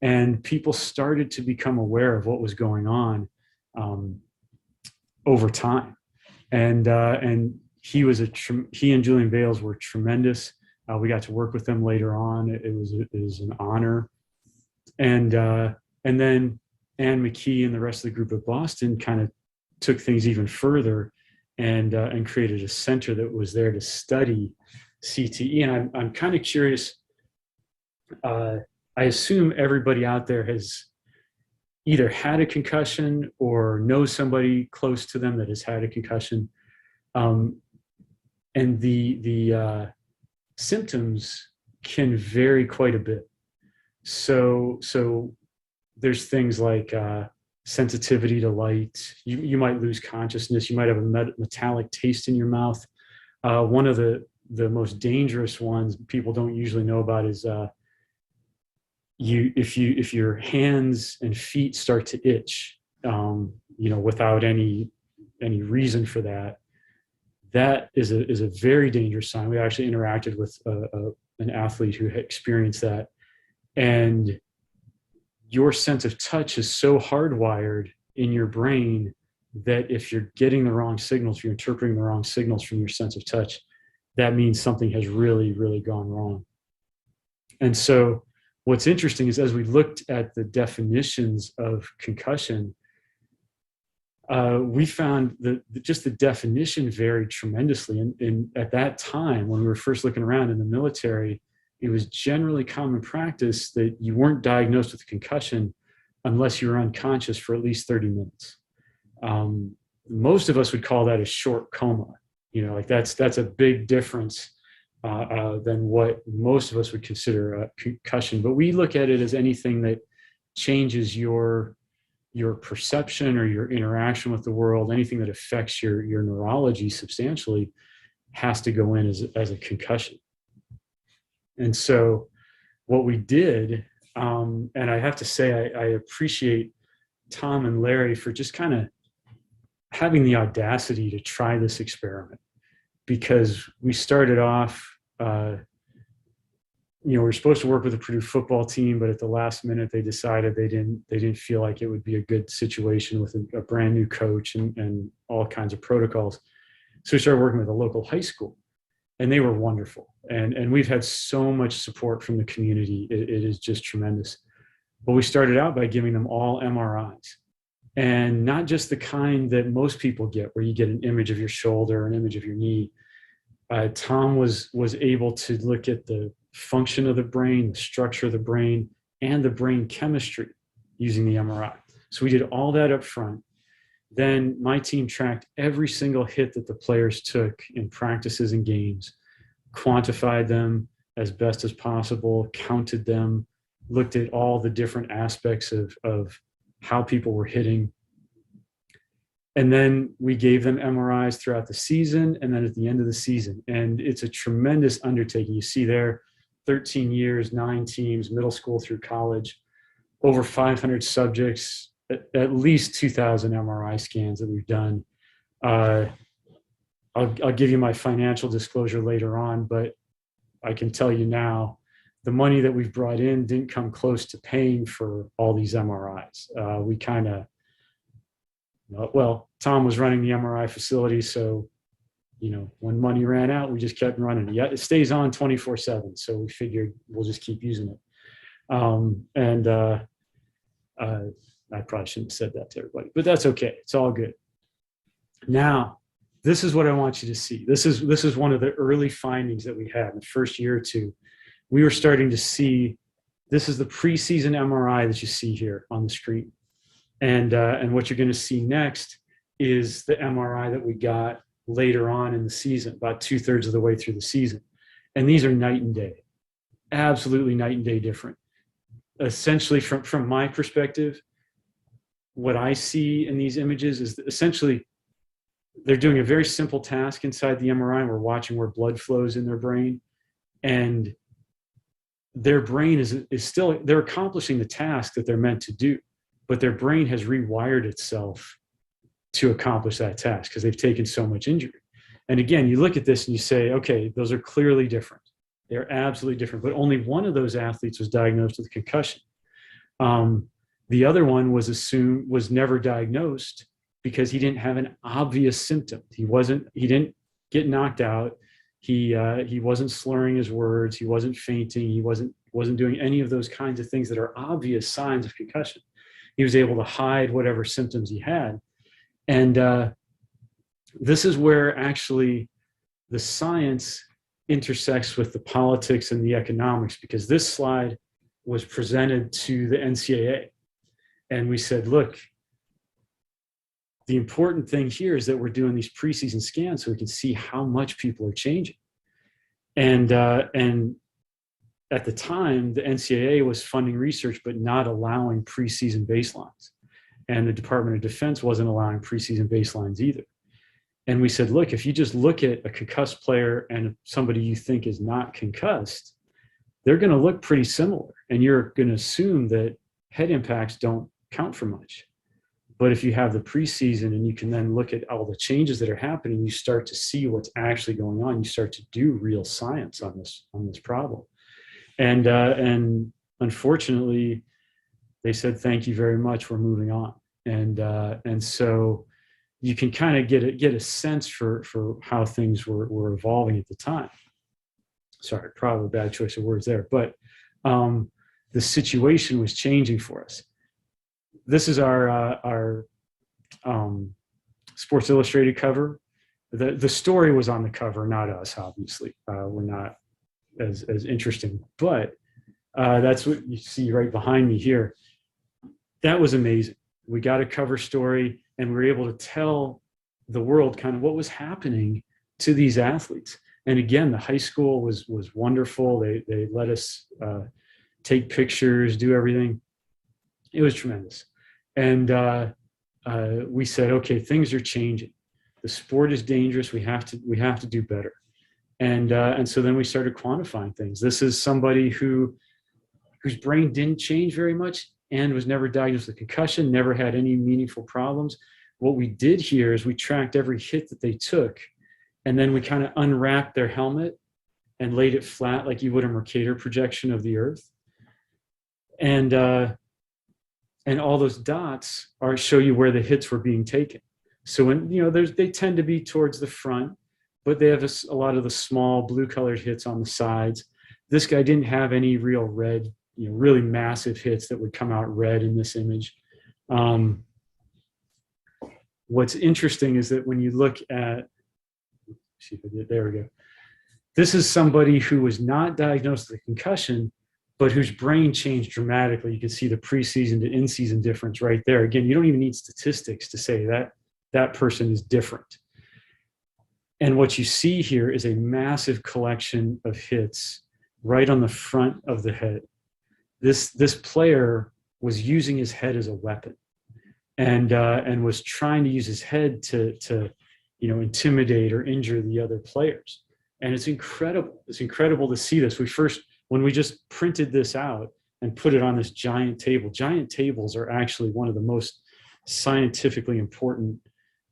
And people started to become aware of what was going on over time. And he and Julian Bales were tremendous. We got to work with them later on. It was an honor. And then Ann McKee and the rest of the group at Boston kind of took things even further and created a center that was there to study CTE. And I'm kind of curious. I assume everybody out there has either had a concussion or knows somebody close to them that has had a concussion. And the symptoms can vary quite a bit. So there's things like sensitivity to light. You might lose consciousness. You might have a metallic taste in your mouth. One of the most dangerous ones people don't usually know about is if your hands and feet start to itch, without any reason for that. That is a very dangerous sign. We actually interacted with an athlete who had experienced that, and your sense of touch is so hardwired in your brain that if you're getting the wrong signals, if you're interpreting the wrong signals from your sense of touch, that means something has really, really gone wrong. And so what's interesting is as we looked at the definitions of concussion, we found that just the definition varied tremendously. And at that time, when we were first looking around in the military, it was generally common practice that you weren't diagnosed with a concussion unless you were unconscious for at least 30 minutes. Most of us would call that a short coma. That's a big difference than what most of us would consider a concussion. But we look at it as anything that changes your perception or your interaction with the world, anything that affects your neurology substantially has to go in as a concussion. And so what we did, and I have to say, I appreciate Tom and Larry for just kind of having the audacity to try this experiment, because we started off, we were supposed to work with the Purdue football team, but at the last minute they decided they didn't feel like it would be a good situation with a brand new coach and all kinds of protocols. So we started working with a local high school, and they were wonderful. And we've had so much support from the community. It is just tremendous. But we started out by giving them all MRIs, and not just the kind that most people get, where you get an image of your shoulder, an image of your knee. Tom was able to look at the function of the brain, the structure of the brain, and the brain chemistry using the MRI. So we did all that up front. Then my team tracked every single hit that the players took in practices and games, quantified them as best as possible, counted them, looked at all the different aspects of how people were hitting. And then we gave them MRIs throughout the season and then at the end of the season. And it's a tremendous undertaking. You see there, 13 years, 9 teams, middle school through college, over 500 subjects, at least 2,000 MRI scans that we've done. I'll give you my financial disclosure later on, but I can tell you now, the money that we've brought in didn't come close to paying for all these MRIs. We kind of, Tom was running the MRI facility, so when money ran out, we just kept running. Yeah, it stays on 24/7, so we figured we'll just keep using it. I probably shouldn't have said that to everybody, but that's okay. It's all good. Now, this is what I want you to see. This is one of the early findings that we had in the first year or two. We were starting to see, this is the preseason MRI that you see here on the screen. And what you're going to see next is the MRI that we got later on in the season, about 2/3 of the way through the season. And these are night and day, absolutely night and day different. Essentially, from my perspective, what I see in these images is essentially they're doing a very simple task inside the MRI, and we're watching where blood flows in their brain. And their brain is still, they're accomplishing the task that they're meant to do, but their brain has rewired itself to accomplish that task because they've taken so much injury. And again, you look at this and you say, okay, those are clearly different. They're absolutely different, but only one of those athletes was diagnosed with concussion. The other one was never diagnosed because he didn't have an obvious symptom. He didn't get knocked out. He wasn't slurring his words. He wasn't fainting. He wasn't doing any of those kinds of things that are obvious signs of concussion. He was able to hide whatever symptoms he had. And this is where actually the science intersects with the politics and the economics, because this slide was presented to the NCAA. And we said, look, the important thing here is that we're doing these preseason scans so we can see how much people are changing. And at the time, the NCAA was funding research, but not allowing preseason baselines. And the Department of Defense wasn't allowing preseason baselines either. And we said, look, if you just look at a concussed player and somebody you think is not concussed, they're going to look pretty similar. And you're going to assume that head impacts don't count for much. But if you have the preseason and you can then look at all the changes that are happening, you start to see what's actually going on. You start to do real science on this problem. And unfortunately, they said, thank you very much, we're moving on. And so you can kind of get a sense for how things were evolving at the time. Sorry, probably a bad choice of words there, but the situation was changing for us. This is our Sports Illustrated cover. The story was on the cover, not us, obviously. We're not as interesting, but that's what you see right behind me here. That was amazing. We got a cover story, and we were able to tell the world kind of what was happening to these athletes. And again, the high school was wonderful. They let us take pictures, do everything. It was tremendous. And we said, okay, things are changing. The sport is dangerous. We have to do better. And so then we started quantifying things. This is somebody whose brain didn't change very much and was never diagnosed with concussion, never had any meaningful problems. What we did here is we tracked every hit that they took, and then we kind of unwrapped their helmet and laid it flat like you would a Mercator projection of the Earth. And all those dots show you where the hits were being taken. So when, they tend to be towards the front, but they have a lot of the small blue colored hits on the sides. This guy didn't have any real red, really massive hits that would come out red in this image. What's interesting is that when you look at, see if I did, there we go. This is somebody who was not diagnosed with a concussion, but whose brain changed dramatically. You can see the preseason to in-season difference right there. Again, you don't even need statistics to say that person is different. And what you see here is a massive collection of hits right on the front of the head. This player was using his head as a weapon, and was trying to use his head to intimidate or injure the other players. And it's incredible. It's incredible to see this. When we just printed this out and put it on this giant table. Giant tables are actually one of the most scientifically important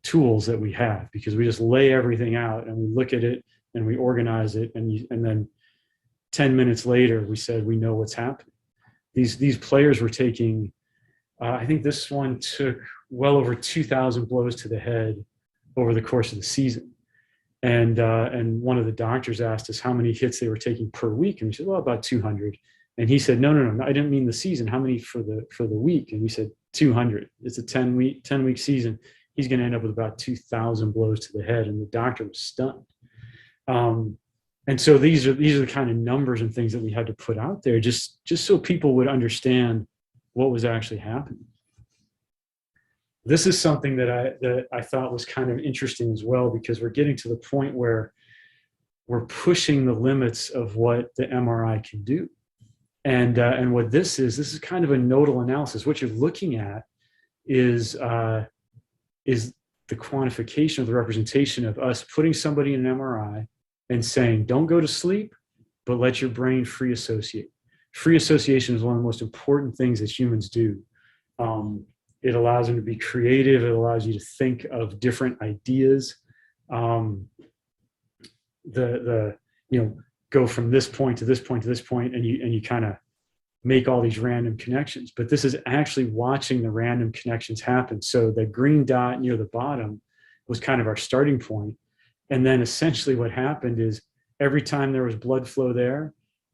tools that we have, because we just lay everything out and we look at it and we organize it, and then 10 minutes later we said we know what's happening. These players were taking, I think this one took well over 2,000 blows to the head over the course of the season. And one of the doctors asked us how many hits they were taking per week, and we said, well, about 200. And he said, no, I didn't mean the season. How many for the week? And we said 200. It's a 10-week season. He's going to end up with about 2,000 blows to the head. And the doctor was stunned. And so these are the kind of numbers and things that we had to put out there just so people would understand what was actually happening. This is something that I thought was kind of interesting as well, because we're getting to the point where we're pushing the limits of what the MRI can do. And what this is kind of a nodal analysis. What you're looking at is the quantification of the representation of us putting somebody in an MRI and saying, don't go to sleep, but let your brain free associate. Free association is one of the most important things that humans do. It allows them to be creative. It allows you to think of different ideas. Go from this point to this point to this point, and you kind of make all these random connections. But this is actually watching the random connections happen. So the green dot near the bottom was kind of our starting point. And then essentially what happened is every time there was blood flow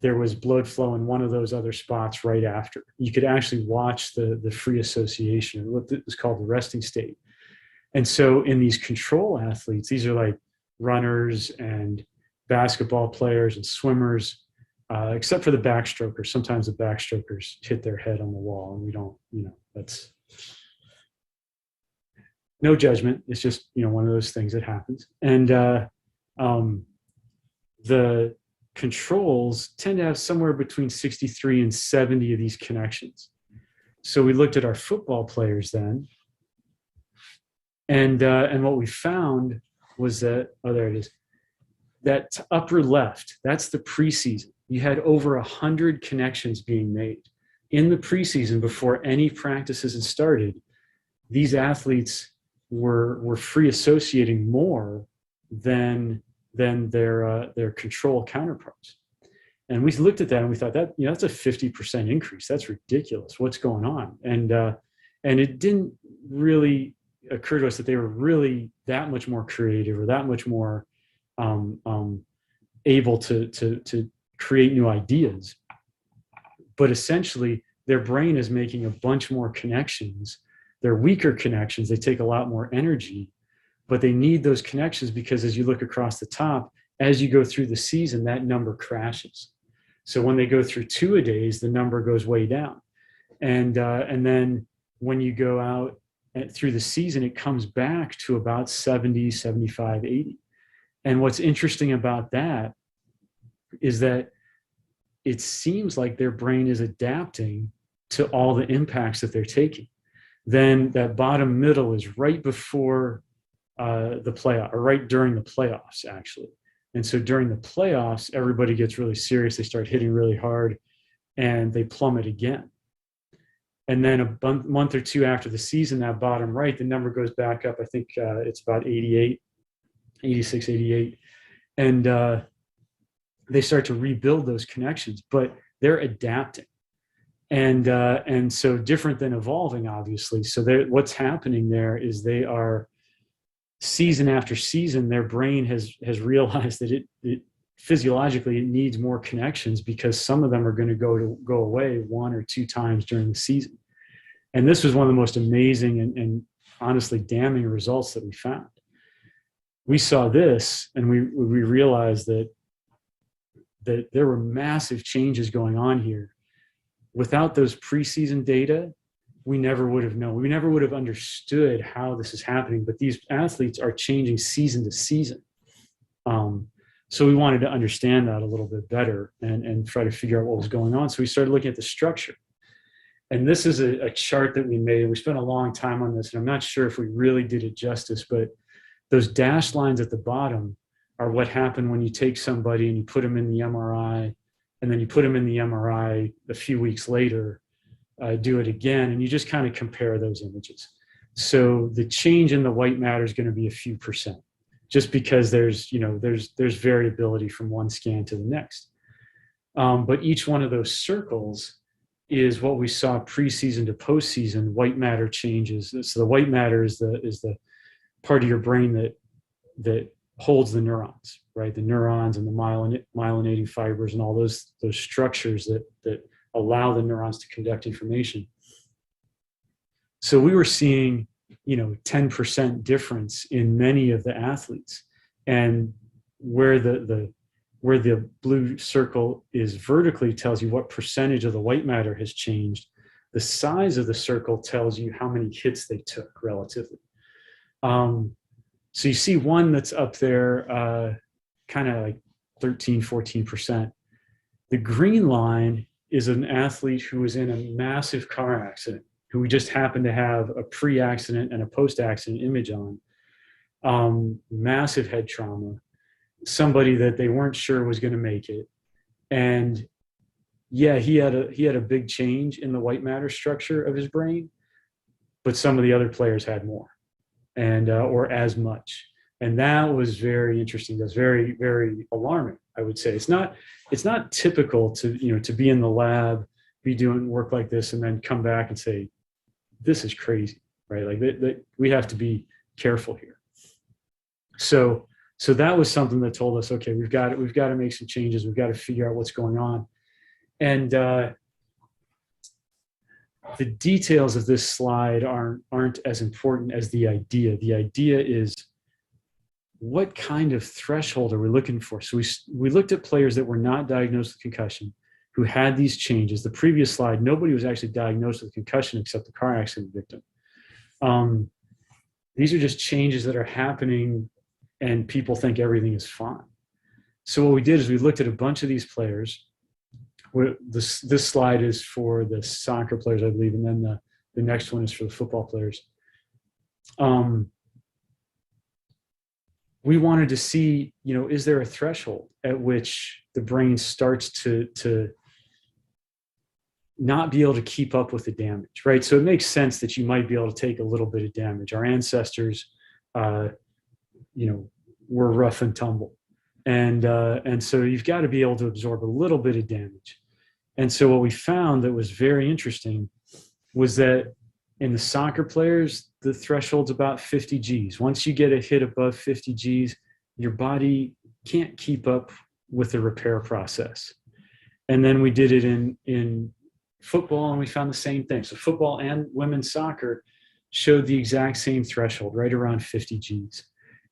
there was blood flow in one of those other spots right after. You could actually watch the free association, what is called the resting state. And so in these control athletes, these are like runners and basketball players and swimmers, except for the backstrokers. Sometimes the backstrokers hit their head on the wall, and we don't, that's no judgment. It's just, one of those things that happens. And the controls tend to have somewhere between 63 and 70 of these connections. So we looked at our football players then, and what we found was that, there it is, that upper left, that's the preseason. You had over 100 connections being made. In the preseason, before any practices had started, these athletes were free associating more than their control counterparts. And we looked at that and we thought that, that's a 50% increase. That's ridiculous. What's going on? And it didn't really occur to us that they were really that much more creative or that much more able to create new ideas. But essentially, their brain is making a bunch more connections. They're weaker connections. They take a lot more energy, but they need those connections because as you look across the top, as you go through the season, that number crashes. So when they go through 2-a-days, the number goes way down. And then when you go out through the season, it comes back to about 70, 75, 80. And what's interesting about that is that it seems like their brain is adapting to all the impacts that they're taking. Then that bottom middle is right before the playoff, or right during the playoffs, actually. And so during the playoffs, everybody gets really serious. They start hitting really hard and they plummet again. And then a month or two after the season, that bottom right, the number goes back up. I think it's about 88, 86, 88. And they start to rebuild those connections, but they're adapting. And so different than evolving, obviously. So what's happening there is they are, season after season, their brain has realized that it physiologically it needs more connections because some of them are going to go away 1 or 2 times during the season. And this was one of the most amazing and honestly damning results that we found. We saw this and we realized that there were massive changes going on here. Without those preseason data, we never would have known. We never would have understood how this is happening, but these athletes are changing season to season. So we wanted to understand that a little bit better and try to figure out what was going on. So we started looking at the structure. And this is a chart that we made. We spent a long time on this, and I'm not sure if we really did it justice, but those dashed lines at the bottom are what happened when you take somebody and you put them in the MRI, and then you put them in the MRI a few weeks later, do it again, and you just kind of compare those images. So the change in the white matter is going to be a few percent, just because there's variability from one scan to the next. But each one of those circles is what we saw preseason to postseason. White matter changes. So the white matter is the part of your brain that holds the neurons, right? The neurons and the myelinating fibers and all those structures that allow the neurons to conduct information. So we were seeing, 10% difference in many of the athletes, and where the blue circle is vertically tells you what percentage of the white matter has changed. The size of the circle tells you how many hits they took relatively. So you see one that's up there, kind of like 13, 14%. The green line is an athlete who was in a massive car accident, who we just happened to have a pre-accident and a post-accident image on. massive head trauma, somebody that they weren't sure was going to make it. And yeah, he had a big change in the white matter structure of his brain, but some of the other players had more, and or as much. And that was very interesting. That's very, very alarming, I would say. It's not typical to be in the lab, be doing work like this, and then come back and say, this is crazy, right? Like we have to be careful here. So that was something that told us, okay, we've got to make some changes. We've got to figure out what's going on. And the details of this slide aren't as important as the idea. The idea is, what kind of threshold are we looking for? So we looked at players that were not diagnosed with concussion, who had these changes. The previous slide, nobody was actually diagnosed with concussion except the car accident victim. These are just changes that are happening and people think everything is fine. So what we did is we looked at a bunch of these players. This slide is for the soccer players, I believe, and then the next one is for the football players. We wanted to see, is there a threshold at which the brain starts to not be able to keep up with the damage, right? So it makes sense that you might be able to take a little bit of damage. Our ancestors, were rough and tumble. And so you've got to be able to absorb a little bit of damage. And so what we found that was very interesting was that in the soccer players, the threshold's about 50 Gs. Once you get a hit above 50 Gs, your body can't keep up with the repair process. And then we did it in football, and we found the same thing. So football and women's soccer showed the exact same threshold, right around 50 Gs.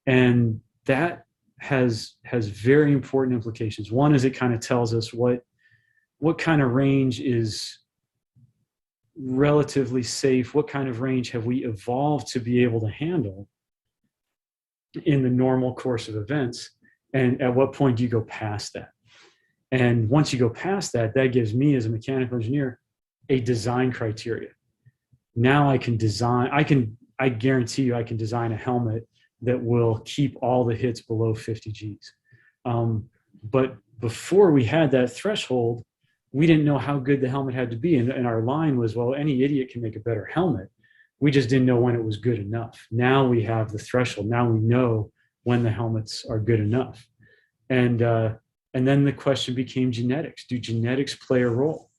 And that has very important implications. One is it kind of tells us what kind of range is relatively safe, what kind of range have we evolved to be able to handle in the normal course of events, and at what point do you go past that? And once you go past that, that gives me as a mechanical engineer a design criteria. Now I can design, I guarantee you I can design a helmet that will keep all the hits below 50 Gs. But before we had that threshold, we didn't know how good the helmet had to be. And our line was, well, any idiot can make a better helmet. We just didn't know when it was good enough. Now we have the threshold. Now we know when the helmets are good enough. And then the question became genetics. Do genetics play a role?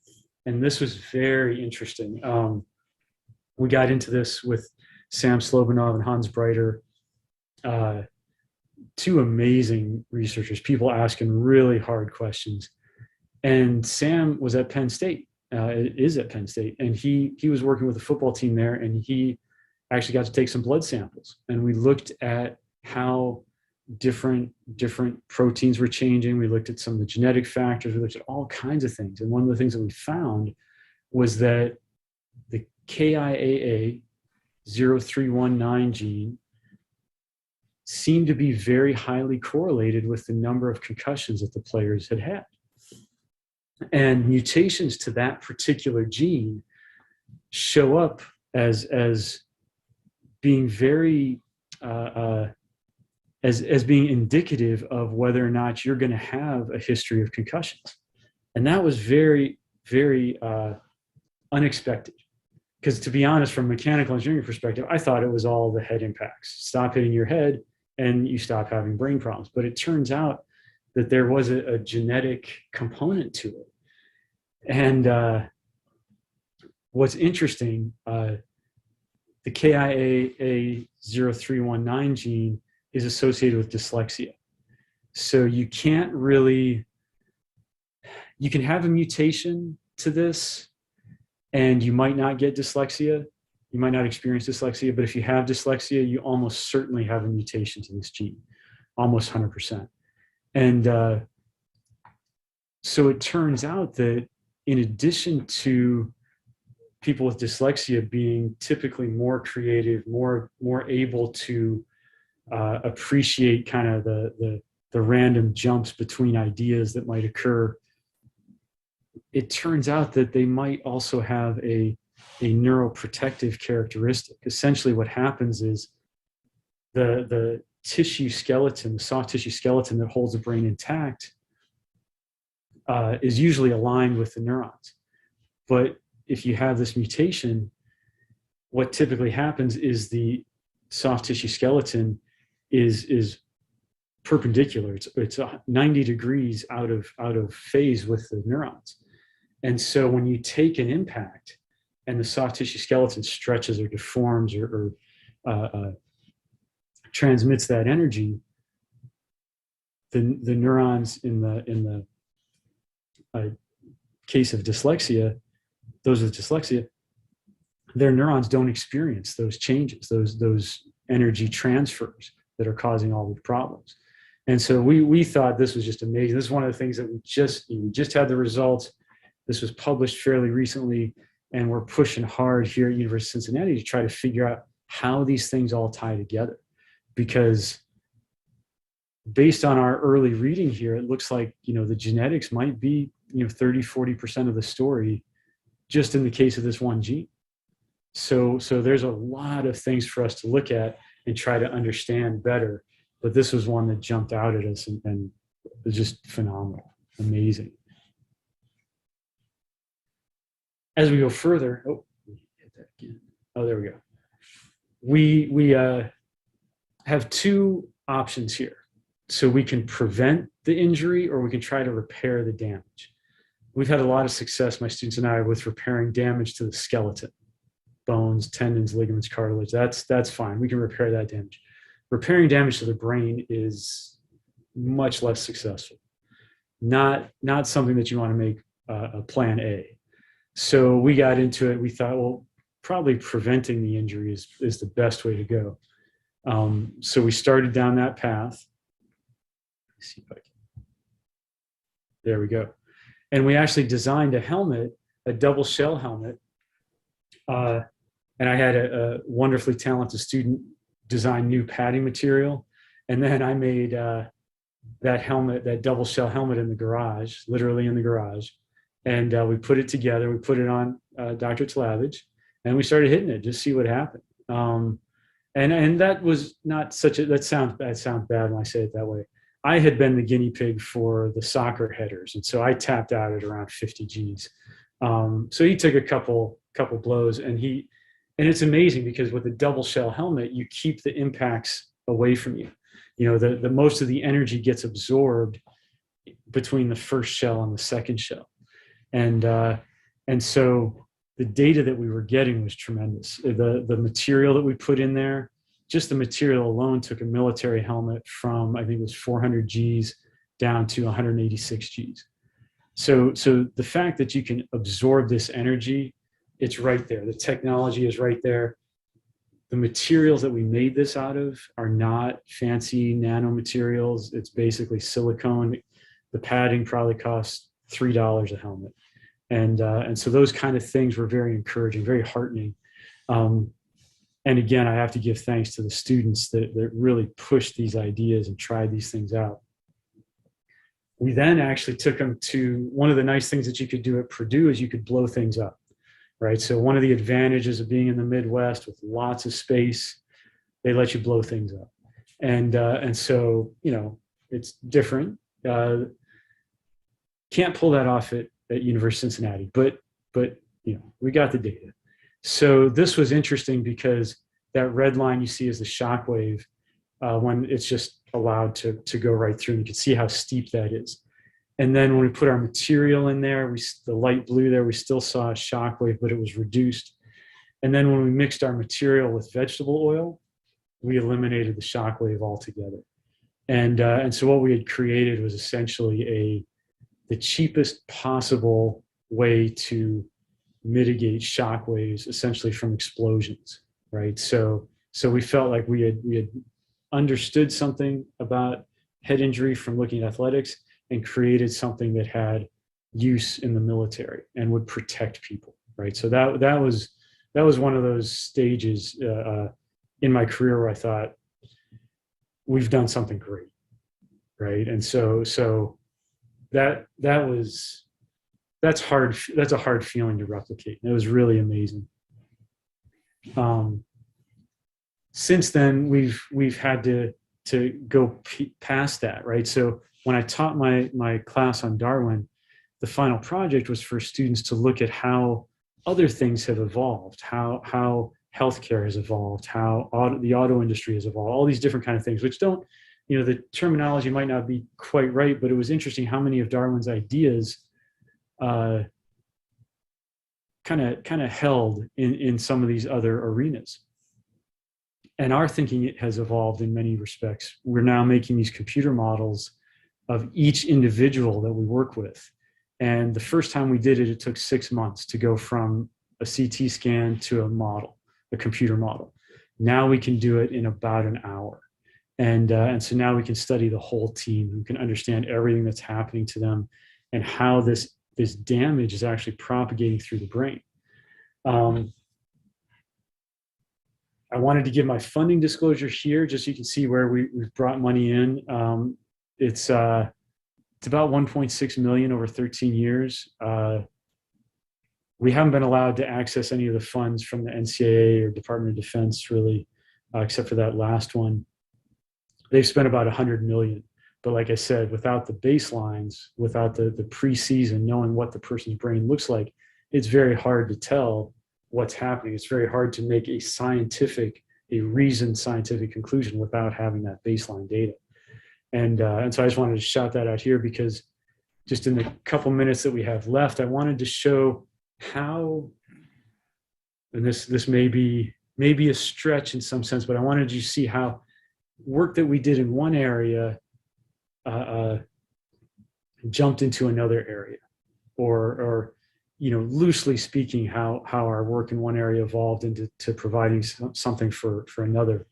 And this was very interesting. We got into this with Sam Slobinov and Hans Breiter, two amazing researchers, people asking really hard questions. And Sam was at Penn State, is at Penn State, and he was working with the football team there, and he actually got to take some blood samples. And we looked at how different proteins were changing. We looked at some of the genetic factors. We looked at all kinds of things. And one of the things that we found was that the KIAA 0319 gene seemed to be very highly correlated with the number of concussions that the players had had. And mutations to that particular gene show up as being very as being indicative of whether or not you're going to have a history of concussions. And that was very, very unexpected. Because to be honest, from a mechanical engineering perspective, I thought it was all the head impacts. Stop hitting your head and you stop having brain problems. But it turns out that there was a genetic component to it. And what's interesting, the KIAA 0319 gene is associated with dyslexia. So you can have a mutation to this and you might not get dyslexia. You might not experience dyslexia, but if you have dyslexia, you almost certainly have a mutation to this gene, almost 100%. And so it turns out that in addition to people with dyslexia being typically more creative, more able to appreciate kind of the random jumps between ideas that might occur, it turns out that they might also have a neuroprotective characteristic. Essentially what happens is the tissue skeleton, the soft tissue skeleton that holds the brain intact, is usually aligned with the neurons. But if you have this mutation, what typically happens is the soft tissue skeleton is perpendicular. It's 90 degrees out of phase with the neurons. And so when you take an impact and the soft tissue skeleton stretches or deforms or transmits that energy, the neurons in the case of dyslexia, those with dyslexia, their neurons don't experience those changes, those energy transfers that are causing all the problems. And so we thought this was just amazing. This is one of the things that we just had the results. This was published fairly recently, and we're pushing hard here at University of Cincinnati to try to figure out how these things all tie together. Because based on our early reading here, it looks like, the genetics might be, 30, 40% of the story just in the case of this one gene. So there's a lot of things for us to look at and try to understand better. But this was one that jumped out at us and was just phenomenal, amazing. As we go further, hit that again. Oh, there we go. We have two options here. So we can prevent the injury or we can try to repair the damage. We've had a lot of success, my students and I, with repairing damage to the skeleton, bones, tendons, ligaments, cartilage. That's fine. We can repair that damage. Repairing damage to the brain is much less successful. Not something that you want to make a plan A. So we got into it. We thought, well, probably preventing the injury is the best way to go. So we started down that path. Let's see if I can. There we go. And we actually designed a helmet, a double shell helmet. And I had a wonderfully talented student design new padding material. And then I made that helmet, that double shell helmet in the garage, literally in the garage. And we put it together. We put it on Dr. Tlavich, and we started hitting it, just see what happened. And that was not such a, that sounds bad when I say it that way. I had been the guinea pig for the soccer headers. And so I tapped out at around 50 Gs. So he took a couple blows, and it's amazing because with the double shell helmet, you keep the impacts away from you. The most of the energy gets absorbed between the first shell and the second shell. And so the data that we were getting was tremendous. The material that we put in there, just the material alone took a military helmet from, I think it was 400 Gs down to 186 Gs. So the fact that you can absorb this energy, it's right there. The technology is right there. The materials that we made this out of are not fancy nanomaterials. It's basically silicone. The padding probably costs $3 a helmet. And so those kind of things were very encouraging, very heartening. And again, I have to give thanks to the students that really pushed these ideas and tried these things out. We then actually took them to one of the nice things that you could do at Purdue is you could blow things up, right? So one of the advantages of being in the Midwest with lots of space, they let you blow things up. And so, it's different. Can't pull that off at University of Cincinnati, but we got the data. So this was interesting because that red line you see is the shock wave when it's just allowed to go right through, and you can see how steep that is. And then when we put our material in there, the light blue there, we still saw a shock wave, but it was reduced. And then when we mixed our material with vegetable oil, we eliminated the shock wave altogether. And so what we had created was essentially the cheapest possible way to mitigate shock waves, essentially from explosions, right? So we felt like we had understood something about head injury from looking at athletics and created something that had use in the military and would protect people, right? So that was one of those stages in my career where I thought we've done something great, right? And so that's hard. That's a hard feeling to replicate. It was really amazing. since then, we've had to go past that, right? So when I taught my class on Darwin, the final project was for students to look at how other things have evolved, how healthcare has evolved, how the auto industry has evolved, all these different kind of things, which don't, the terminology might not be quite right, but it was interesting how many of Darwin's ideas kind of held in some of these other arenas. And our thinking has evolved in many respects. We're now making these computer models of each individual that we work with. And the first time we did it, it took 6 months to go from a CT scan to a model, a computer model. Now we can do it in about an hour. And so now we can study the whole team. We can understand everything that's happening to them and how this damage is actually propagating through the brain. I wanted to give my funding disclosure here, just so you can see where we've brought money in. It's about 1.6 million over 13 years. We haven't been allowed to access any of the funds from the NCAA or Department of Defense, really, except for that last one. They've spent about 100 million. But like I said, without the baselines, without the preseason, knowing what the person's brain looks like, it's very hard to tell what's happening. It's very hard to make a reasoned scientific conclusion without having that baseline data. And so I just wanted to shout that out here, because just in the couple minutes that we have left, I wanted to show how, and this may be a stretch in some sense, but I wanted you to see how work that we did in one area jumped into another area, or loosely speaking, how our work in one area evolved into providing something for another.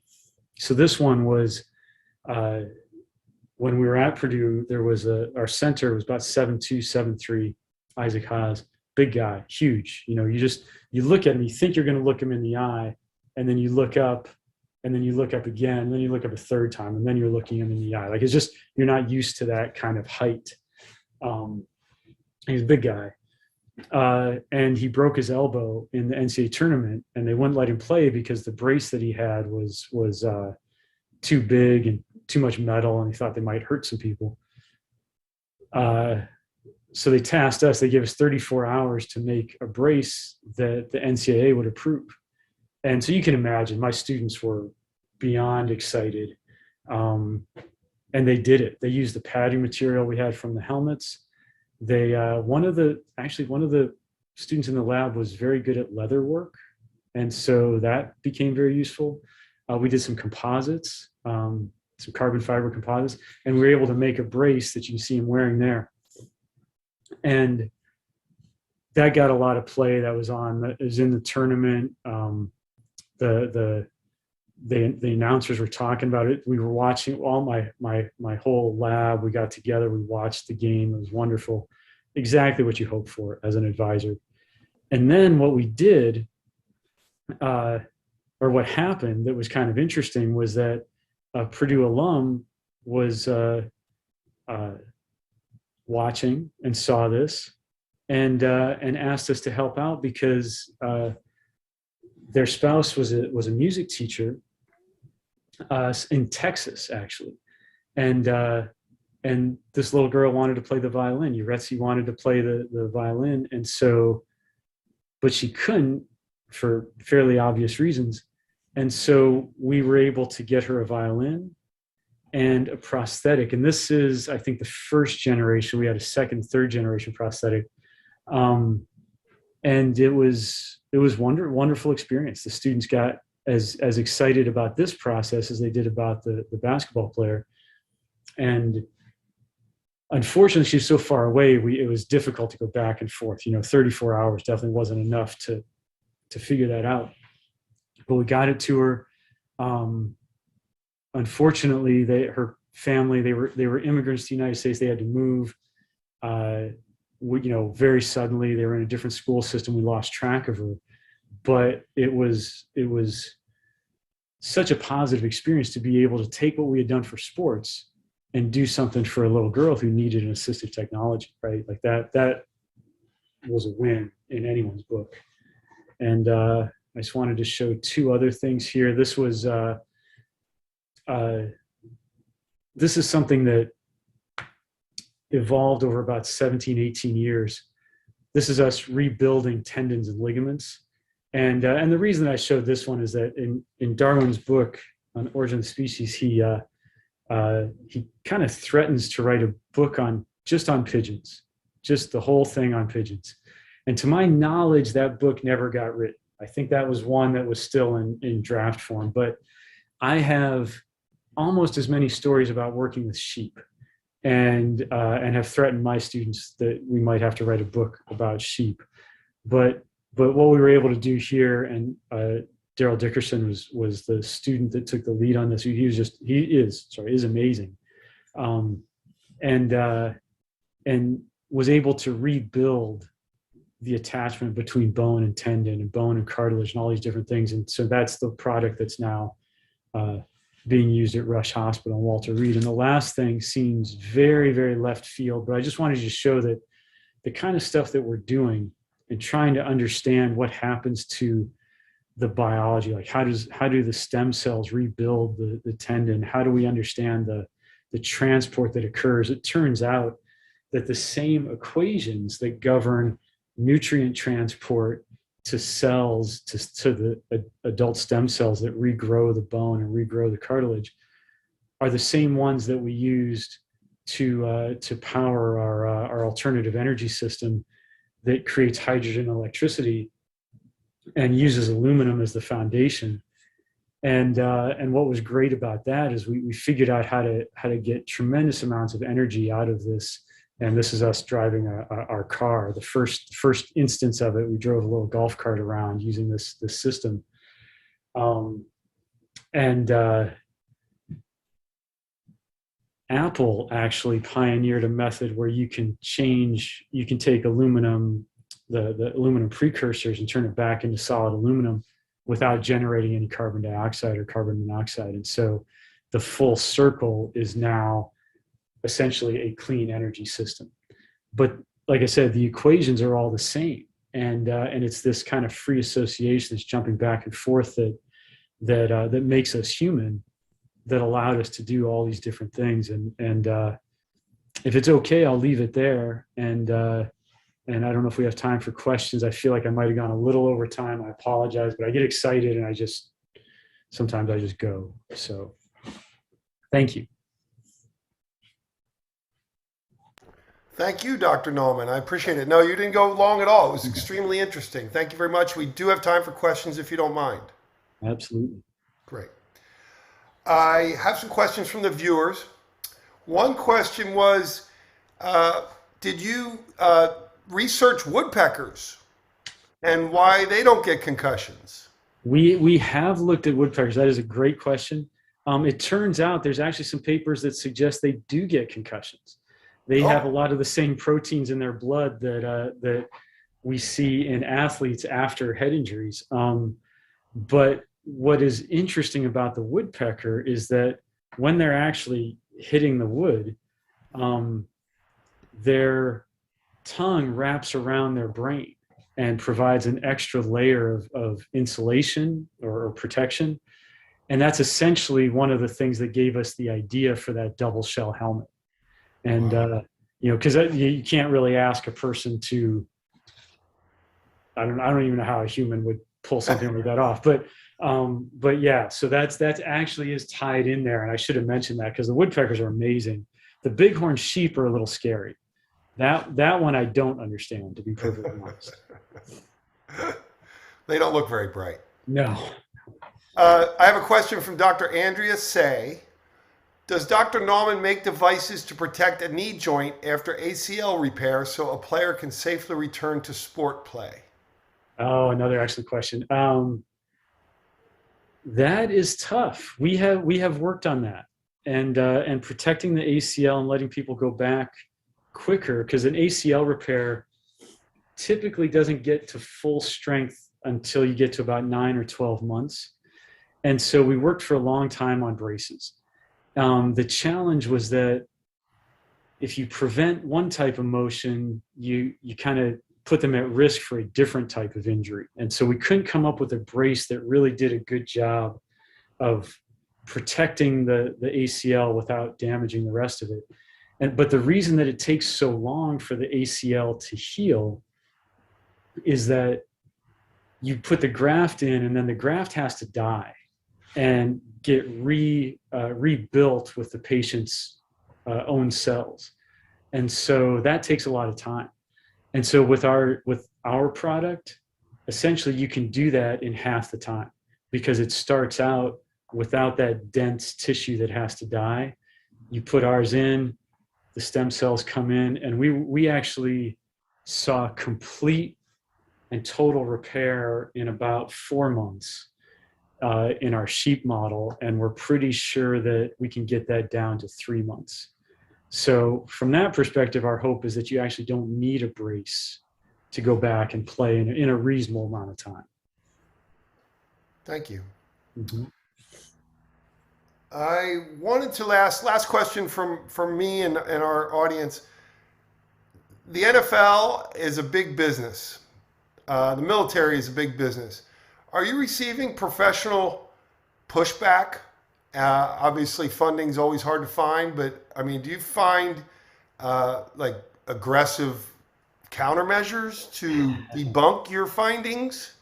So this one was, when we were at Purdue, there was our center was about 7'2", 7'3", Isaac Haas, big guy, huge. You look at him, you think you're going to look him in the eye, and then you look up, and then you look up again, and then you look up a third time, and then you're looking him in the eye. Like, it's just, you're not used to that kind of height. He's a big guy. And he broke his elbow in the NCAA tournament, and they wouldn't let him play because the brace that he had was too big and too much metal, and he thought they might hurt some people. So they tasked us, they gave us 34 hours to make a brace that the NCAA would approve. And so you can imagine my students were beyond excited. And they did it. They used the padding material we had from the helmets. One of the students in the lab was very good at leather work. And so that became very useful. We did some composites, some carbon fiber composites, and we were able to make a brace that you can see him wearing there. And that got a lot of play. It was in the tournament. The announcers were talking about it. We were watching, all my whole lab, we got together, we watched the game. It was wonderful. Exactly what you hope for as an advisor. And then what we did, or what happened that was kind of interesting, was that a Purdue alum was watching and saw this, and asked us to help out because their spouse was a music teacher in Texas, actually, and this little girl wanted to play the violin. Uretzi wanted to play the violin, and so, but she couldn't for fairly obvious reasons, and so we were able to get her a violin and a prosthetic. And this is, I think, the first generation. We had a second, third generation prosthetic, and it was wonderful experience. The students got as excited about this process as they did about the basketball player. And unfortunately, she's so far away, it was difficult to go back and forth. 34 hours definitely wasn't enough to figure that out. But we got it to her. Unfortunately, her family, they were immigrants to the United States. They had to move. Very suddenly, they were in a different school system. We lost track of her. But it was such a positive experience to be able to take what we had done for sports and do something for a little girl who needed an assistive technology, right? Like that was a win in anyone's book. And I just wanted to show two other things here. This is something that evolved over about 17, 18 years. This is us rebuilding tendons and ligaments. And the reason I showed this one is that in Darwin's book on Origin of the Species, he kind of threatens to write a book just on pigeons, just the whole thing on pigeons. And to my knowledge, that book never got written. I think that was one that was still in draft form. But I have almost as many stories about working with sheep, and have threatened my students that we might have to write a book about sheep. But what we were able to do here, and Daryl Dickerson was the student that took the lead on this. He is amazing, and was able to rebuild the attachment between bone and tendon and bone and cartilage and all these different things. And so that's the product that's now being used at Rush Hospital and Walter Reed. And the last thing seems very, very left field, but I just wanted to show that the kind of stuff that we're doing and trying to understand what happens to the biology, like how do the stem cells rebuild the tendon? How do we understand the transport that occurs? It turns out that the same equations that govern nutrient transport to cells, to the adult stem cells that regrow the bone and regrow the cartilage, are the same ones that we used to power our alternative energy system that creates hydrogen electricity and uses aluminum as the foundation. And what was great about that is we figured out how to get tremendous amounts of energy out of this. And this is us driving our car. The first instance of it, we drove a little golf cart around using this system. Apple actually pioneered a method where you can take aluminum, the aluminum precursors, and turn it back into solid aluminum without generating any carbon dioxide or carbon monoxide. And so the full circle is now essentially a clean energy system. But like I said, the equations are all the same. And it's this kind of free association, this jumping back and forth that makes us human, that allowed us to do all these different things. And if it's okay, I'll leave it there. And I don't know if we have time for questions. I feel like I might have gone a little over time. I apologize, but I get excited and sometimes I just go. So thank you. Thank you, Dr. Nauman. I appreciate it. No, you didn't go long at all. It was extremely interesting. Thank you very much. We do have time for questions if you don't mind. Absolutely. Great. I have some questions from the viewers. One question was, did you research woodpeckers and why they don't get concussions? We have looked at woodpeckers. That is a great question. It turns out there's actually some papers that suggest they do get concussions. They have a lot of the same proteins in their blood that we see in athletes after head injuries. But what is interesting about the woodpecker is that when they're actually hitting the wood, their tongue wraps around their brain and provides an extra layer of insulation or protection. And that's essentially one of the things that gave us the idea for that double shell helmet. And, because you can't really ask a person to, I don't even know how a human would pull something like that off. But yeah, so that's actually is tied in there. And I should have mentioned that because the woodpeckers are amazing. The bighorn sheep are a little scary. That one I don't understand, to be perfectly honest. They don't look very bright. No. I have a question from Dr. Andrea Say. Does Dr. Nauman make devices to protect a knee joint after ACL repair so a player can safely return to sport play? Oh, another excellent question. That is tough. We have worked on that, and protecting the ACL and letting people go back quicker, because an ACL repair typically doesn't get to full strength until you get to about 9 or 12 months. And so we worked for a long time on braces. The challenge was that if you prevent one type of motion, you kind of put them at risk for a different type of injury. And so we couldn't come up with a brace that really did a good job of protecting the ACL without damaging the rest of it. But the reason that it takes so long for the ACL to heal is that you put the graft in, and then the graft has to die and get rebuilt with the patient's own cells. And so that takes a lot of time. And so with our product, essentially you can do that in half the time, because it starts out without that dense tissue that has to die. You put ours in, the stem cells come in, and we actually saw complete and total repair in about 4 months in our sheep model, and we're pretty sure that we can get that down to 3 months. So from that perspective, our hope is that you actually don't need a brace to go back and play in a reasonable amount of time. Thank you. Mm-hmm. I wanted to last question from me and our audience. The NFL is a big business. The military is a big business. Are you receiving professional pushback? Obviously, funding is always hard to find, but I mean, do you find like aggressive countermeasures to debunk your findings?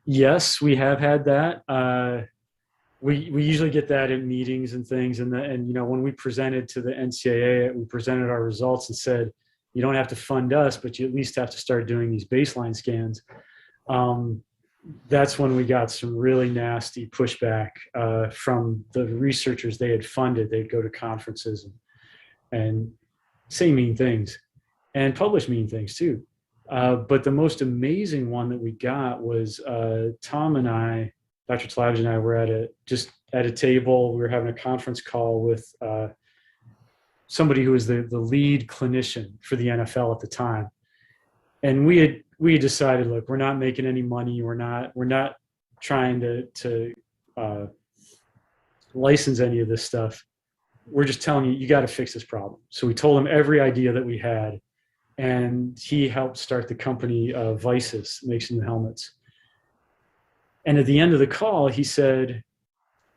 Yes, we have had that. We usually get that in meetings and things, and you know, when we presented to the NCAA, we presented our results and said, you don't have to fund us, but you at least have to start doing these baseline scans. That's when we got some really nasty pushback from the researchers they had funded. They'd go to conferences and say mean things and publish mean things too. But the most amazing one that we got was Tom and I, Dr. Tlavage and I were at a table. We were having a conference call with somebody who was the lead clinician for the NFL at the time. And we had decided, look, we're not making any money. We're not trying to license any of this stuff. We're just telling you, you got to fix this problem. So we told him every idea that we had, and he helped start the company Visus, making the helmets. And at the end of the call, he said,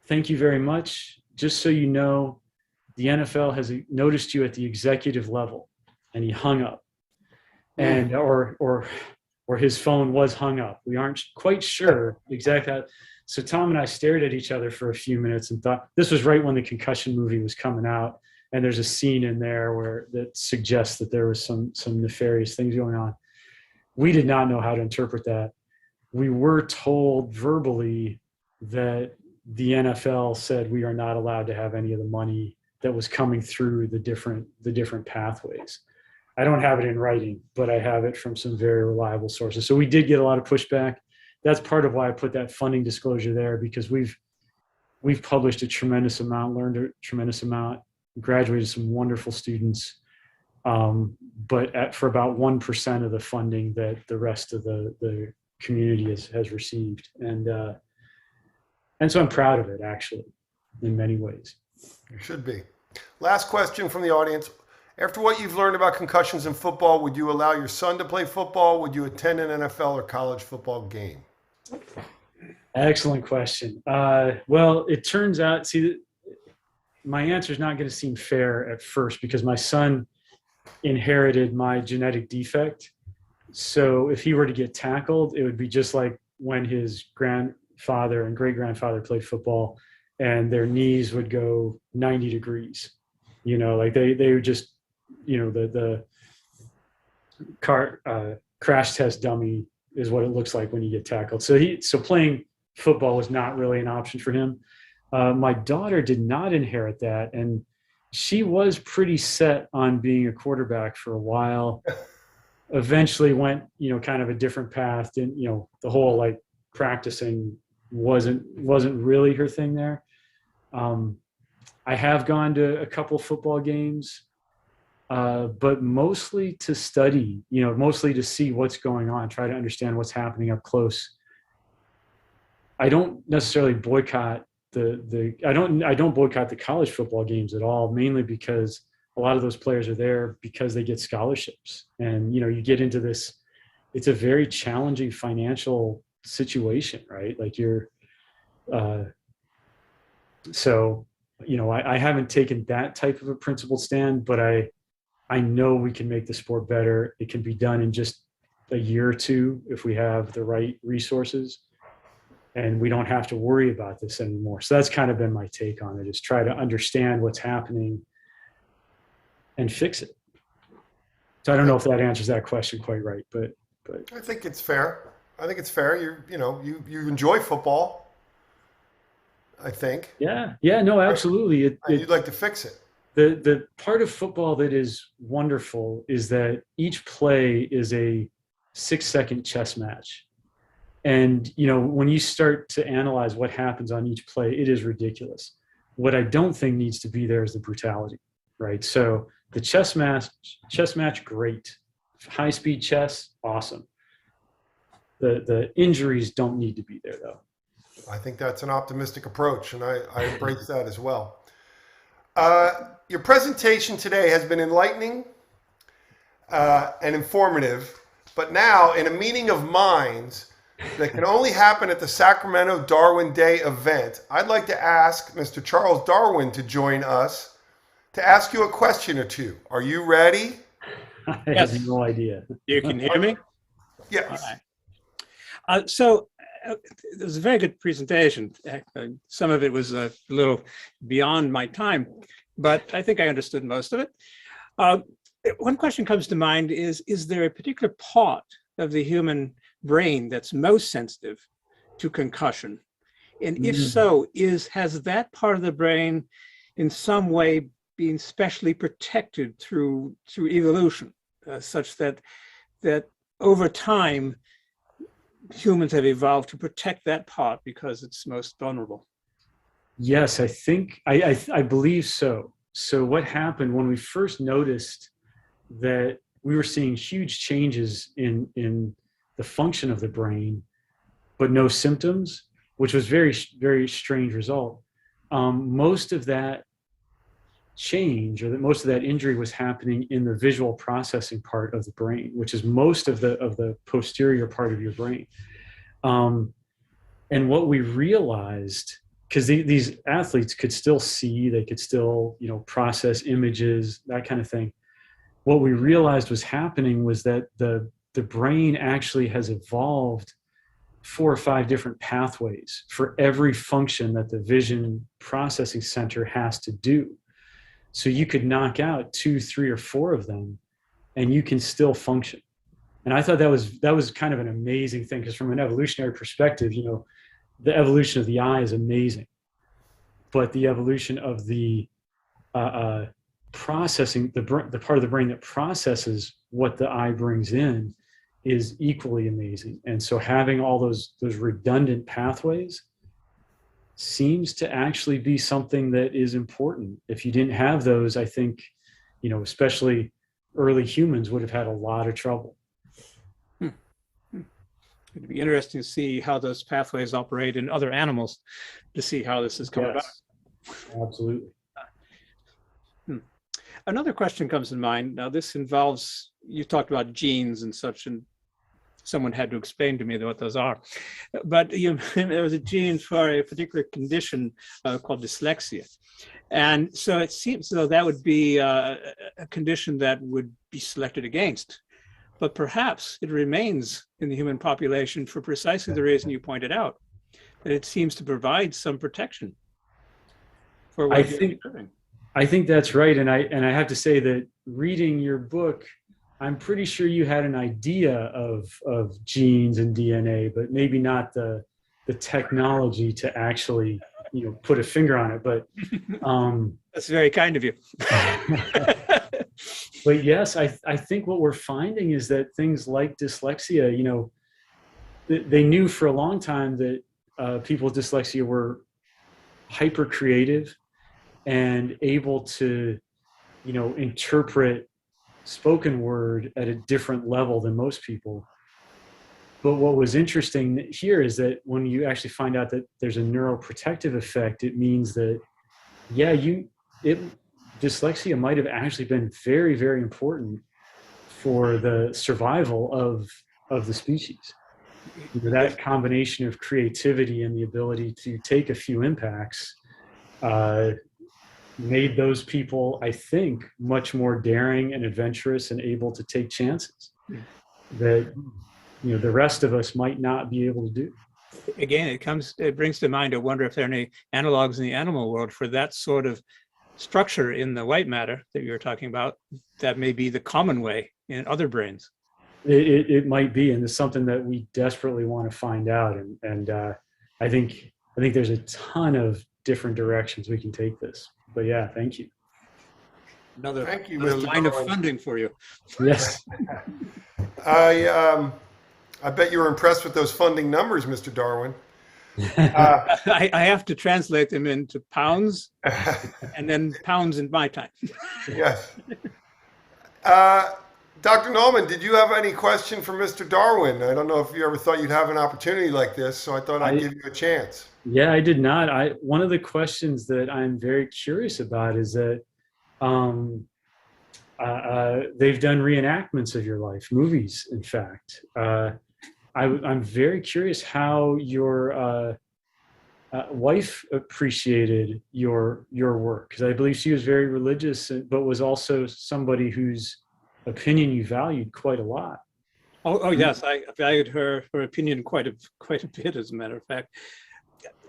"Thank you very much. Just so you know, the NFL has noticed you at the executive level." And he hung up. And or his phone was hung up. We aren't quite sure exactly how. So Tom and I stared at each other for a few minutes and thought, this was right when the concussion movie was coming out, and there's a scene in there that suggests that there was some nefarious things going on. We did not know how to interpret that. We were told verbally that the NFL said we are not allowed to have any of the money that was coming through the different pathways. I don't have it in writing, but I have it from some very reliable sources. So we did get a lot of pushback. That's part of why I put that funding disclosure there, because we've published a tremendous amount, learned a tremendous amount, graduated some wonderful students, but for about 1% of the funding that the rest of the community has received. And so I'm proud of it, actually, in many ways. You should be. Last question from the audience. After what you've learned about concussions in football, would you allow your son to play football? Would you attend an NFL or college football game? Excellent question. Well, it turns out, my answer is not going to seem fair at first, because my son inherited my genetic defect. So if he were to get tackled, it would be just like when his grandfather and great-grandfather played football, and their knees would go 90 degrees. You know, like they would just, you know, the crash test dummy is what it looks like when you get tackled. So playing football was not really an option for him. My daughter did not inherit that, and she was pretty set on being a quarterback for a while. Eventually went, you know, kind of a different path, and, you know, the whole like practicing wasn't really her thing there. I have gone to a couple football games, but mostly to study, you know, mostly to see what's going on, try to understand what's happening up close. I don't necessarily boycott I don't boycott the college football games at all, mainly because a lot of those players are there because they get scholarships. And, you get into this, it's a very challenging financial situation, right? Like so, I haven't taken that type of a principled stand, but I know we can make the sport better. It can be done in just a year or two if we have the right resources, and we don't have to worry about this anymore. So that's kind of been my take on it, is try to understand what's happening and fix it. So I don't know if that answers that question quite right, but I think it's fair. I think it's fair. You enjoy football, I think. yeah, no, absolutely. And you'd like to fix it. The part of football that is wonderful is that each play is a 6-second chess match. And, when you start to analyze what happens on each play, it is ridiculous. What I don't think needs to be there is the brutality, right? So the chess match, great. High-speed chess, awesome. The injuries don't need to be there, though. I think that's an optimistic approach, and I embrace that as well. Your presentation today has been enlightening and informative, but now in a meeting of minds that can only happen at the Sacramento Darwin Day event, I'd like to ask Mr. Charles Darwin to join us to ask you a question or two. Are you ready? I Yes. have no idea. You can hear me? Yes. All right. It was a very good presentation. Some of it was a little beyond my time, but I think I understood most of it. One question comes to mind is there a particular part of the human brain that's most sensitive to concussion? And if so, has that part of the brain in some way been specially protected through evolution, such that over time, humans have evolved to protect that part because it's most vulnerable? Yes, I think, I believe so. So what happened when we first noticed that we were seeing huge changes in the function of the brain, but no symptoms, which was very, very strange result. Most of that change, or that most of that injury, was happening in the visual processing part of the brain, which is most of the posterior part of your brain. And what we realized, because these athletes could still see, they could still, process images, that kind of thing. What we realized was happening was that the brain actually has evolved 4 or 5 different pathways for every function that the vision processing center has to do. So you could knock out 2, 3, or 4 of them, and you can still function. And I thought that was kind of an amazing thing, because from an evolutionary perspective, the evolution of the eye is amazing, but the evolution of the processing, the part of the brain that processes what the eye brings in, is equally amazing. And so having all those redundant pathways seems to actually be something that is important. If you didn't have those, I think, especially early humans would have had a lot of trouble. It'd be interesting to see how those pathways operate in other animals, to see how this has come about. Absolutely. Another question comes to mind. Now, this involves, you talked about genes and such, and someone had to explain to me what those are. But there was a gene for a particular condition called dyslexia. And so it seems as though that would be a condition that would be selected against. But perhaps it remains in the human population for precisely the reason you pointed out, that it seems to provide some protection for what you're doing. I think that's right. And I have to say that reading your book, I'm pretty sure you had an idea of genes and DNA, but maybe not the technology to actually, put a finger on it. But that's very kind of you. But yes, I think what we're finding is that things like dyslexia, they knew for a long time that people with dyslexia were hyper creative and able to, interpret spoken word at a different level than most people. But what was interesting here is that when you actually find out that there's a neuroprotective effect, it means that, dyslexia might have actually been very, very important for the survival of the species. That combination of creativity and the ability to take a few impacts made those people, I think, much more daring and adventurous and able to take chances that the rest of us might not be able to do. Again, it brings to mind, I wonder if there are any analogs in the animal world for that sort of structure in the white matter that you were talking about. That may be the common way in other brains. It might be, and it's something that we desperately want to find out. And I think there's a ton of different directions we can take this. But yeah, thank you. Another Thank you, another Mr. line of Darwin. funding for you. Yes. I bet you were impressed with those funding numbers, Mr. Darwin. I have to translate them into pounds and then pounds in my time. Yes. Dr. Norman, did you have any question for Mr. Darwin? I don't know if you ever thought you'd have an opportunity like this, so I thought I'd give you a chance. Yeah, I did not. One of the questions that I'm very curious about is that they've done reenactments of your life, movies, in fact. I'm very curious how your wife appreciated your work, because I believe she was very religious, but was also somebody whose opinion you valued quite a lot. Oh yes, I valued her opinion quite a bit, as a matter of fact.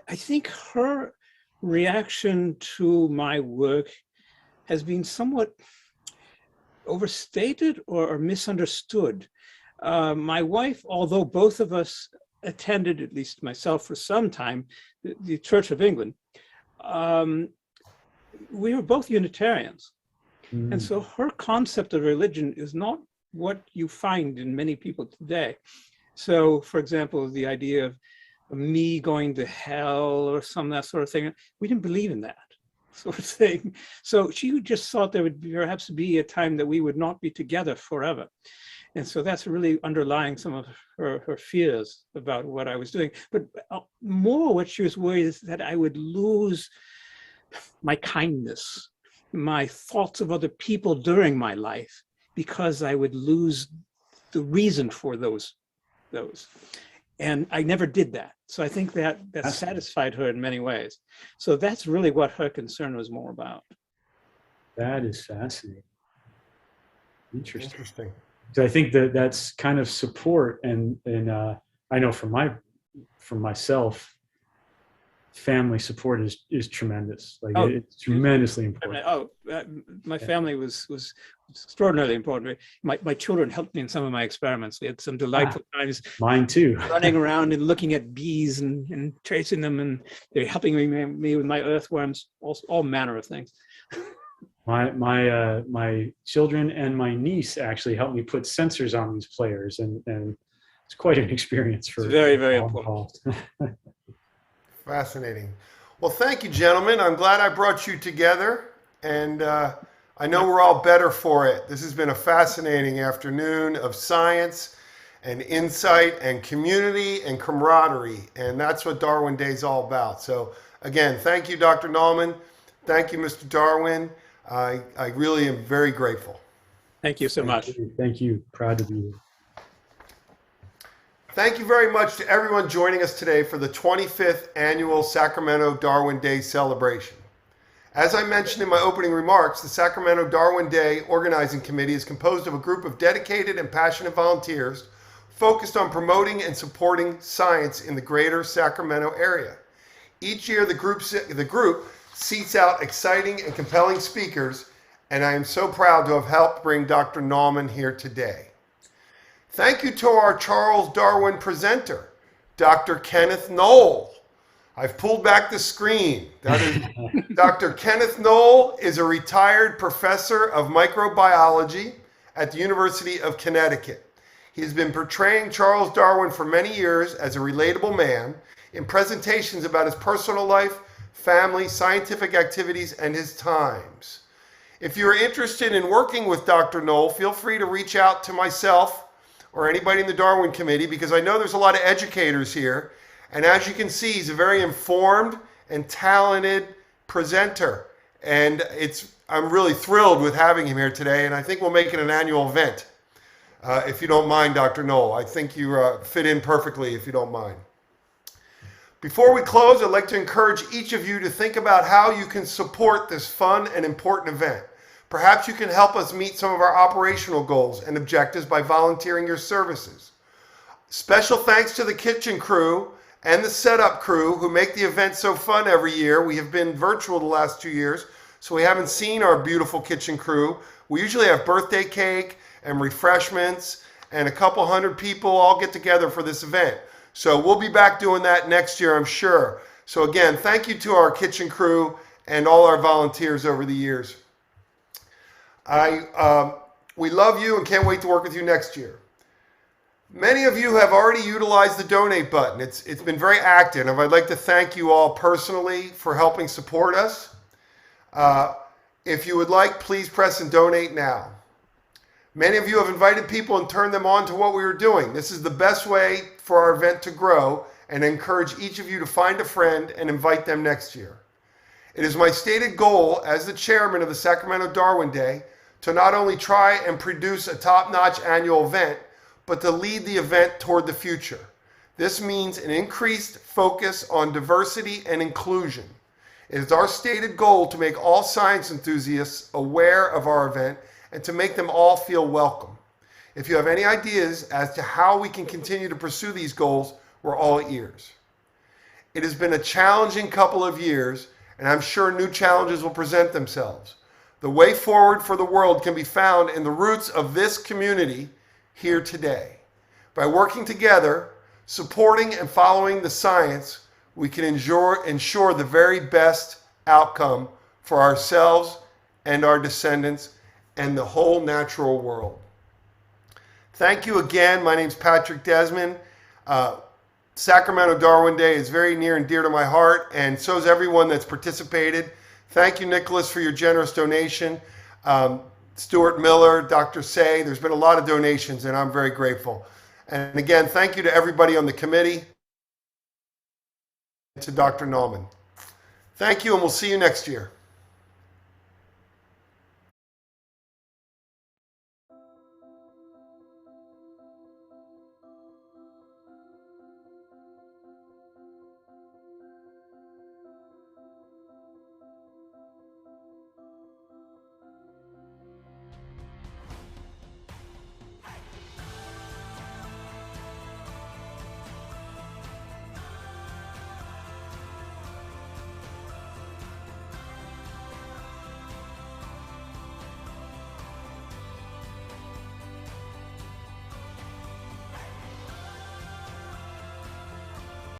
I think her reaction to my work has been somewhat overstated or misunderstood. My wife, although both of us attended, at least myself for some time, the Church of England, we were both Unitarians. Mm. And so her concept of religion is not what you find in many people today. So, for example, the idea of me going to hell or that sort of thing, we didn't believe in that sort of thing. So she just thought there would perhaps be a time that we would not be together forever. And so that's really underlying some of her fears about what I was doing. But more what she was worried is that I would lose my kindness, my thoughts of other people during my life, because I would lose the reason for those. And I never did that. So I think that satisfied her in many ways. So that's really what her concern was more about. That is fascinating. Interesting. So I think that's kind of support, and I know from myself, family support is tremendous. Like it's tremendously important. My family was extraordinarily important. My children helped me in some of my experiments. We had some delightful times. Mine too. Running around and looking at bees and tracing them, and they're helping me with my earthworms, all manner of things. My children and my niece actually helped me put sensors on these players, and it's quite an experience for. It's very, very important. Fascinating. Well, thank you, gentlemen. I'm glad I brought you together, and I know we're all better for it. This has been a fascinating afternoon of science and insight and community and camaraderie, and that's what Darwin Day is all about. So, again, thank you, Dr. Nauman. Thank you, Mr. Darwin. I really am very grateful. Thank you so much. Thank you. Proud to be here. Thank you very much to everyone joining us today for the 25th Annual Sacramento Darwin Day celebration. As I mentioned in my opening remarks, the Sacramento Darwin Day Organizing Committee is composed of a group of dedicated and passionate volunteers focused on promoting and supporting science in the greater Sacramento area. Each year, the group seeks out exciting and compelling speakers, and I am so proud to have helped bring Dr. Nauman here today. Thank you to our Charles Darwin presenter, Dr. Kenneth Knoll. I've pulled back the screen. That is, Dr. Kenneth Knoll is a retired professor of microbiology at the University of Connecticut. He has been portraying Charles Darwin for many years as a relatable man in presentations about his personal life, family, scientific activities, and his times. If you're interested in working with Dr. Knoll, feel free to reach out to myself or anybody in the Darwin Committee, because I know there's a lot of educators here. And as you can see, he's a very informed and talented presenter. And I'm really thrilled with having him here today, and I think we'll make it an annual event. If you don't mind, Dr. Knoll. I think you fit in perfectly, if you don't mind. Before we close, I'd like to encourage each of you to think about how you can support this fun and important event. Perhaps you can help us meet some of our operational goals and objectives by volunteering your services. Special thanks to the kitchen crew and the setup crew who make the event so fun every year. We have been virtual the last 2 years, so we haven't seen our beautiful kitchen crew. We usually have birthday cake and refreshments, and a couple hundred people all get together for this event. So we'll be back doing that next year, I'm sure. So again, thank you to our kitchen crew and all our volunteers over the years. We love you and can't wait to work with you next year. Many of you have already utilized the donate button. It's been very active, and I'd like to thank you all personally for helping support us. If you would like, please press and donate now. Many of you have invited people and turned them on to what we were doing. This is the best way for our event to grow, and I encourage each of you to find a friend and invite them next year. It is my stated goal as the chairman of the Sacramento Darwin Day to not only try and produce a top-notch annual event, but to lead the event toward the future. This means an increased focus on diversity and inclusion. It is our stated goal to make all science enthusiasts aware of our event and to make them all feel welcome. If you have any ideas as to how we can continue to pursue these goals, we're all ears. It has been a challenging couple of years, and I'm sure new challenges will present themselves. The way forward for the world can be found in the roots of this community here today. By working together, supporting and following the science, we can ensure the very best outcome for ourselves and our descendants and the whole natural world. Thank you again. My name's Patrick Desmond. Sacramento Darwin Day is very near and dear to my heart, and so is everyone that's participated. Thank you, Nicholas, for your generous donation. Stuart Miller, Dr. Say, there's been a lot of donations, and I'm very grateful. And again, thank you to everybody on the committee, to Dr. Nauman. Thank you, and we'll see you next year.